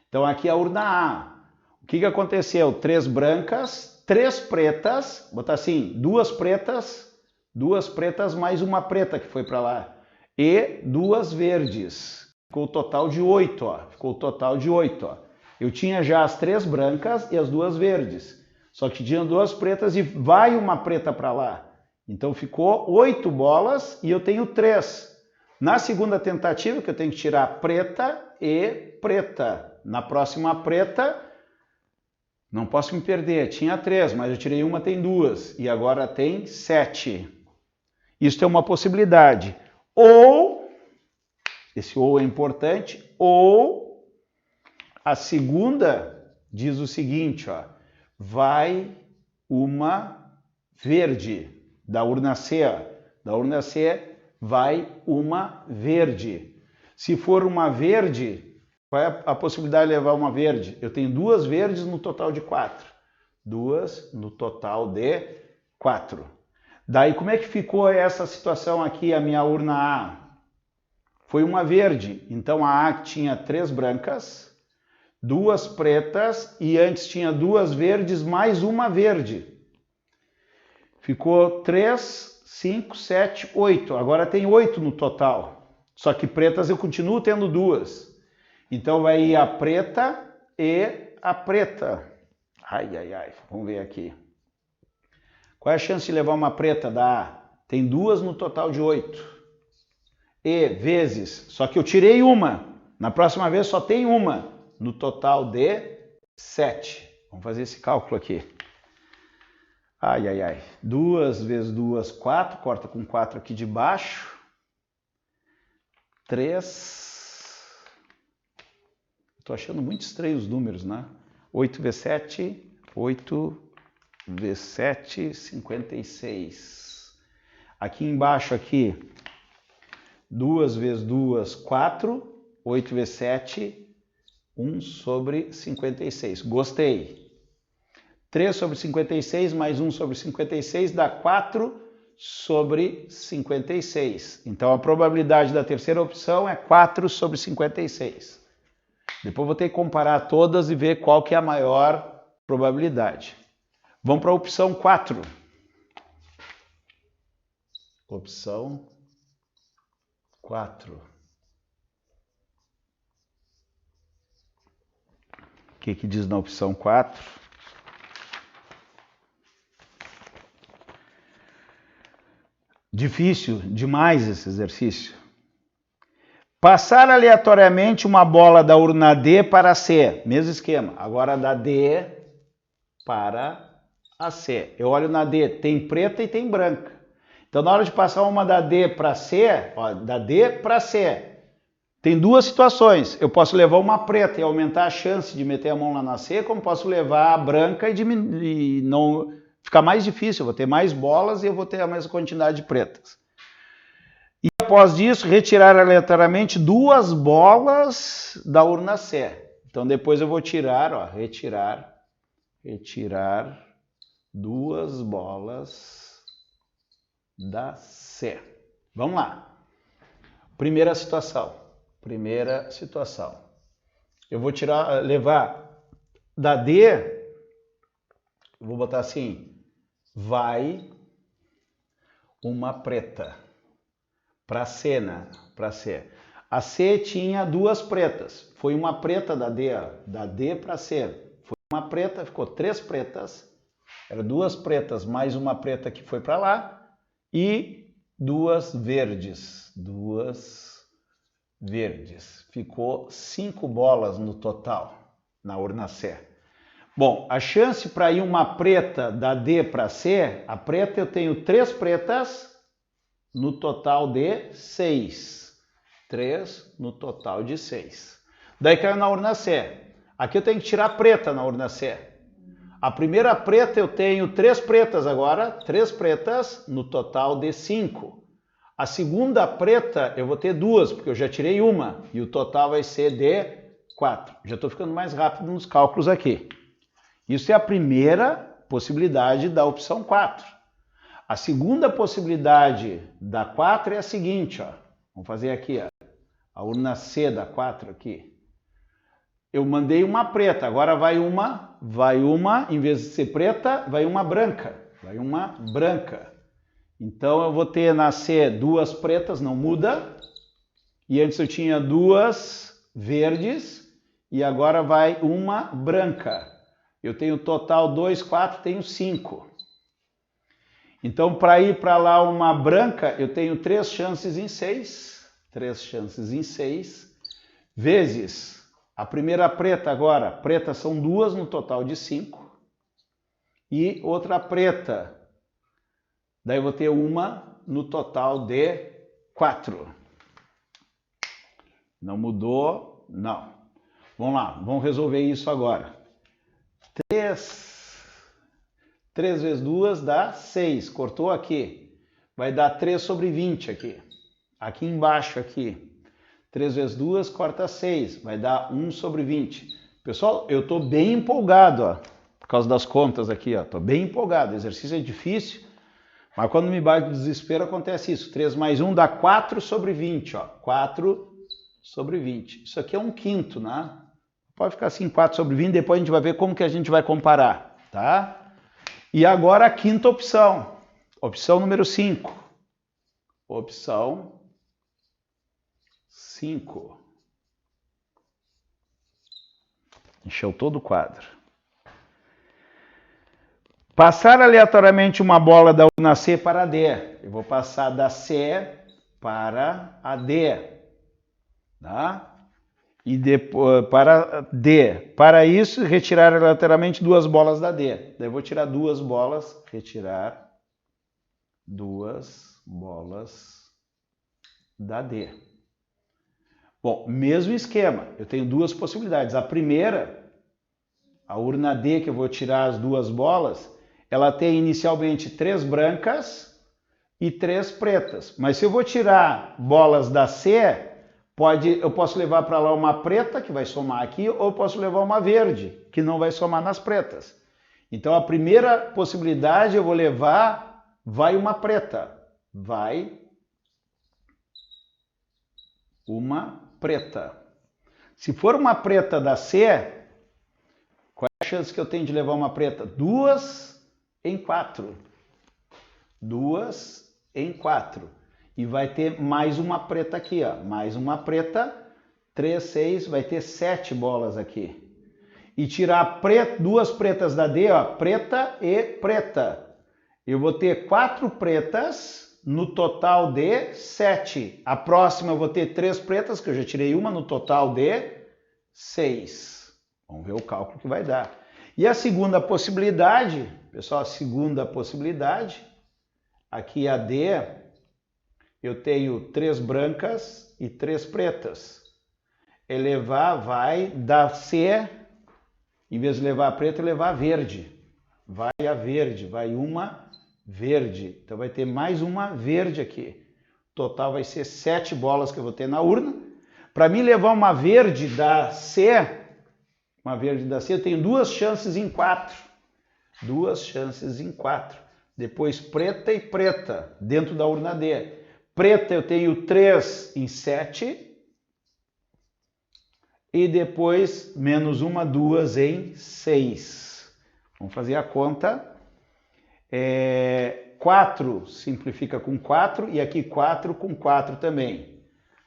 Speaker 1: Então aqui é a urna A. O que aconteceu? 3 brancas, 3 pretas, botar assim, 2 pretas mais uma preta que foi para lá. E 2 verdes. Ficou o total de 8, ó. Ficou o total de 8, ó. Eu tinha já as 3 brancas e as 2 verdes. Só que tinha 2 pretas e vai uma preta para lá. Então ficou 8 bolas e eu tenho 3. Na segunda tentativa, que eu tenho que tirar preta e preta. Na próxima preta, não posso me perder. Tinha 3, mas eu tirei uma, tem 2. E agora tem 7. Isso é uma possibilidade. Ou, esse ou é importante, ou a segunda diz o seguinte, ó, vai uma verde da urna C, ó, da urna C vai uma verde. Se for uma verde, qual é a possibilidade de levar uma verde? Eu tenho 2 verdes no total de 4. 2 no total de 4. Daí, como é que ficou essa situação aqui, a minha urna A? Foi uma verde. Então, a A tinha 3 brancas, 2 pretas e antes tinha 2 verdes mais uma verde. Ficou 3, 5, 7, 8. Agora tem 8 no total. Só que pretas eu continuo tendo 2. Então, vai ir a preta e a preta. Ai, ai, ai. Vamos ver aqui. Qual é a chance de levar uma preta da A? Tem 2 no total de 8. E vezes, só que eu tirei uma. Na próxima vez só tem uma. No total de 7. Vamos fazer esse cálculo aqui. Ai, ai, ai. 2 vezes 2, 4. Corta com 4 aqui de baixo. 3. Estou achando muito estranho os números, né? 8 vezes 7. 8 vezes 7, 56. Aqui embaixo, aqui, 2 vezes 2, 4. 8 vezes 7, 1 sobre 56. Gostei. 3 sobre 56 mais 1 sobre 56 dá 4 sobre 56. Então, a probabilidade da terceira opção é 4 sobre 56. Depois vou ter que comparar todas e ver qual que é a maior probabilidade. Vamos para a opção 4. Opção 4. O que diz na opção 4? Difícil demais esse exercício. Passar aleatoriamente uma bola da urna D para a C. Mesmo esquema. Agora da D para a C. Eu olho na D, tem preta e tem branca. Então, na hora de passar uma da D para C, ó, da D para C, tem duas situações. Eu posso levar uma preta e aumentar a chance de meter a mão lá na C, como posso levar a branca e não ficar mais difícil. Eu vou ter mais bolas e eu vou ter a mesma quantidade de pretas. E após isso, retirar aleatoriamente duas bolas da urna C. Então depois eu vou tirar, ó, retirar duas bolas da C. Vamos lá. Primeira situação. Eu vou levar da D, eu vou botar assim, vai uma preta para C, né? Para C. A C tinha duas pretas, foi uma preta da D, ó, da D para C. Foi uma preta, ficou três pretas, eram duas pretas mais uma preta que foi para lá e duas verdes, ficou 5 bolas no total na urna C. Bom, a chance para ir uma preta da D para C, a preta eu tenho 3 pretas no total de 6. 3 no total de 6. Daí caiu na urna C. Aqui eu tenho que tirar preta na urna C. A primeira preta eu tenho 3 pretas agora, 3 pretas no total de 5. A segunda preta eu vou ter 2, porque eu já tirei uma, e o total vai ser de 4. Já estou ficando mais rápido nos cálculos aqui. Isso é a primeira possibilidade da opção 4. A segunda possibilidade da 4 é a seguinte, ó. Vamos fazer aqui, ó, a urna C da 4 aqui. Eu mandei uma preta, agora vai uma, em vez de ser preta, vai uma branca. Então eu vou ter na C 2 pretas, não muda. E antes eu tinha 2 verdes e agora vai uma branca. Eu tenho total 2, 4, tenho 5. Então para ir para lá uma branca, eu tenho 3 chances em 6. 3 chances em 6. Vezes a primeira preta agora. Preta são 2 no total de 5. E outra preta. Daí eu vou ter uma no total de 4. Não mudou? Não. Vamos lá, vamos resolver isso agora. 3 vezes 2 dá 6. Cortou aqui. Vai dar 3 sobre 20 aqui. Aqui embaixo, aqui. 3 vezes 2 corta 6. Vai dar 1 sobre 20. Pessoal, eu estou bem empolgado, ó, por causa das contas aqui. Estou bem empolgado. O exercício é difícil. Mas quando me bate o desespero, acontece isso. 3 mais 1 dá 4 sobre 20. Ó. 4 sobre 20. Isso aqui é 1/5, né? Pode ficar assim, 4 sobre 20. Depois a gente vai ver como que a gente vai comparar. Tá? E agora a quinta opção. Opção número 5. Opção 5. Encheu todo o quadro. Passar aleatoriamente uma bola da urna C para a D. Eu vou passar da C para a D. Tá? E depois para D. Para isso, retirar aleatoriamente 2 bolas da D. Daí eu vou tirar 2 bolas. Retirar 2 bolas da D. Bom, mesmo esquema. Eu tenho 2 possibilidades. A primeira, a urna D, que eu vou tirar as 2 bolas, ela tem inicialmente 3 brancas e 3 pretas. Mas se eu vou tirar bolas da C, eu posso levar para lá uma preta, que vai somar aqui, ou eu posso levar uma verde, que não vai somar nas pretas. Então a primeira possibilidade eu vou levar, vai uma preta. Vai uma preta. Se for uma preta da C, qual é a chance que eu tenho de levar uma preta? 2 em 4. 2 em 4. E vai ter mais uma preta aqui, ó. Mais uma preta. 3, 6, vai ter 7 bolas aqui. E tirar 2 pretas da D, ó. Preta e preta. Eu vou ter 4 pretas no total de 7. A próxima eu vou ter 3 pretas, que eu já tirei uma, no total de 6. Vamos ver o cálculo que vai dar. E a segunda possibilidade, pessoal, a segunda possibilidade, aqui a D, eu tenho 3 brancas e 3 pretas. Elevar vai da C, em vez de levar a preta, levar a verde. Vai a verde, vai uma verde. Então vai ter mais uma verde aqui. Total vai ser 7 bolas que eu vou ter na urna. Para mim levar uma verde da C, eu tenho 2 chances em 4. 2 chances em 4. Depois preta e preta, dentro da urna D. Preta eu tenho 3 em 7. E depois menos 1, 2 em 6. Vamos fazer a conta. 4 simplifica com 4 e aqui 4 com 4 também.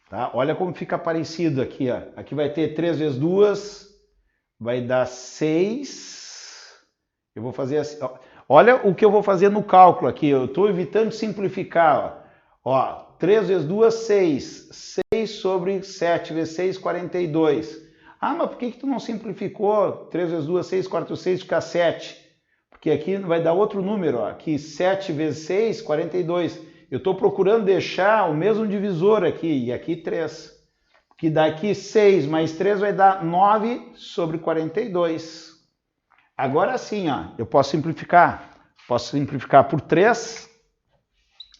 Speaker 1: Tá? Olha como fica parecido aqui. Ó. Aqui vai ter 3 vezes 2, vai dar 6. Eu vou fazer assim. Ó. Olha o que eu vou fazer no cálculo aqui. Eu estou evitando simplificar. Ó. 3 vezes 2, 6. 6 sobre 7 vezes 6, 42. Ah, mas por que tu não simplificou? 3 vezes 2, 6, 4, 6, fica 7. Porque aqui vai dar outro número, ó. Aqui 7 vezes 6, 42. Eu estou procurando deixar o mesmo divisor aqui, e aqui 3. Porque daqui 6 mais 3 vai dar 9 sobre 42. Agora sim, ó, eu posso simplificar. Posso simplificar por 3,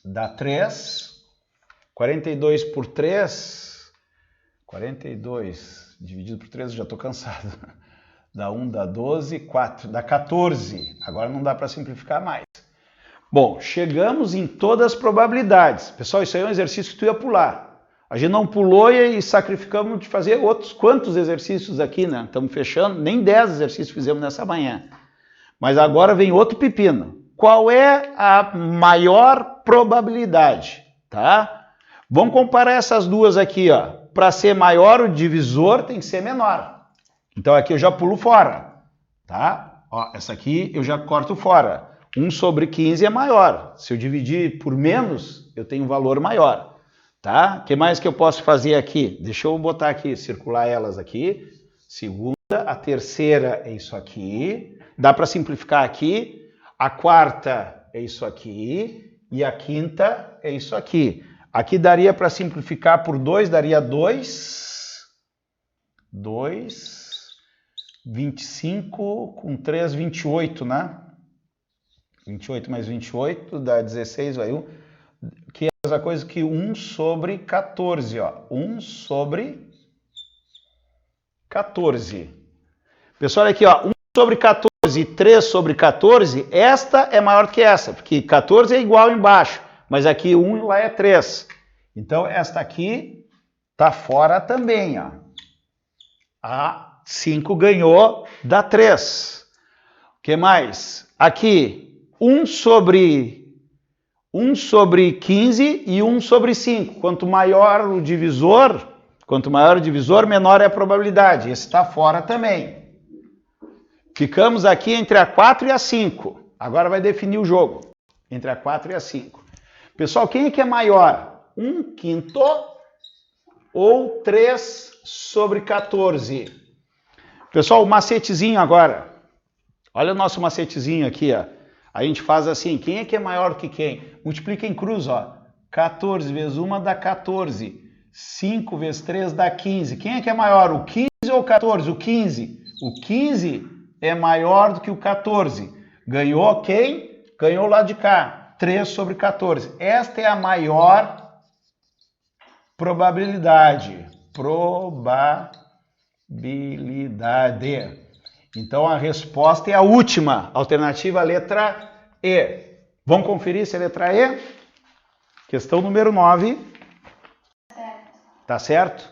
Speaker 1: dá 3. 42 por 3, 42 dividido por 3, eu já estou cansado. Dá 1, dá 12, 4, dá 14. Agora não dá para simplificar mais. Bom, chegamos em todas as probabilidades. Pessoal, isso aí é um exercício que tu ia pular. A gente não pulou e sacrificamos de fazer outros quantos exercícios aqui, né? Estamos fechando, nem 10 exercícios fizemos nessa manhã. Mas agora vem outro pepino. Qual é a maior probabilidade? Tá? Vamos comparar essas duas aqui, ó. Para ser maior, o divisor tem que ser menor. Então aqui eu já pulo fora, tá? Ó, essa aqui eu já corto fora. 1 sobre 15 é maior. Se eu dividir por menos, eu tenho um valor maior, tá? O que mais que eu posso fazer aqui? Deixa eu botar aqui, circular elas aqui. Segunda, a terceira é isso aqui. Dá para simplificar aqui. A quarta é isso aqui. E a quinta é isso aqui. Aqui daria para simplificar por 2, daria 2, 25, com 3, 28, né? 28 mais 28 dá 16, vai 1. Que é a mesma coisa que 1 sobre 14, ó. 1 sobre 14. Pessoal, olha aqui, ó. 1 sobre 14 e 3 sobre 14, esta é maior que essa, porque 14 é igual embaixo. Mas aqui 1 e lá é 3. Então, esta aqui está fora também, ó. A 5 ganhou, dá 3. O que mais? Aqui, 1 sobre 15 e 1 sobre 5. Quanto maior o divisor, menor é a probabilidade. Esse está fora também. Ficamos aqui entre a 4 e a 5. Agora vai definir o jogo. Entre a 4 e a 5. Pessoal, quem é que é maior? 1 quinto ou 3 sobre 14? Pessoal, o macetezinho agora. Olha o nosso macetezinho aqui, ó. A gente faz assim, quem é que é maior que quem? Multiplica em cruz, ó. 14 vezes 1 dá 14. 5 vezes 3 dá 15. Quem é que é maior, o 15 ou o 14? O 15. O 15 é maior do que o 14. Ganhou quem? Ganhou lá de cá. 3 sobre 14. Esta é a maior probabilidade. Então a resposta é a última. Alternativa letra E. Vamos conferir se é letra E? Questão número 9.
Speaker 2: Certo.
Speaker 1: Tá certo?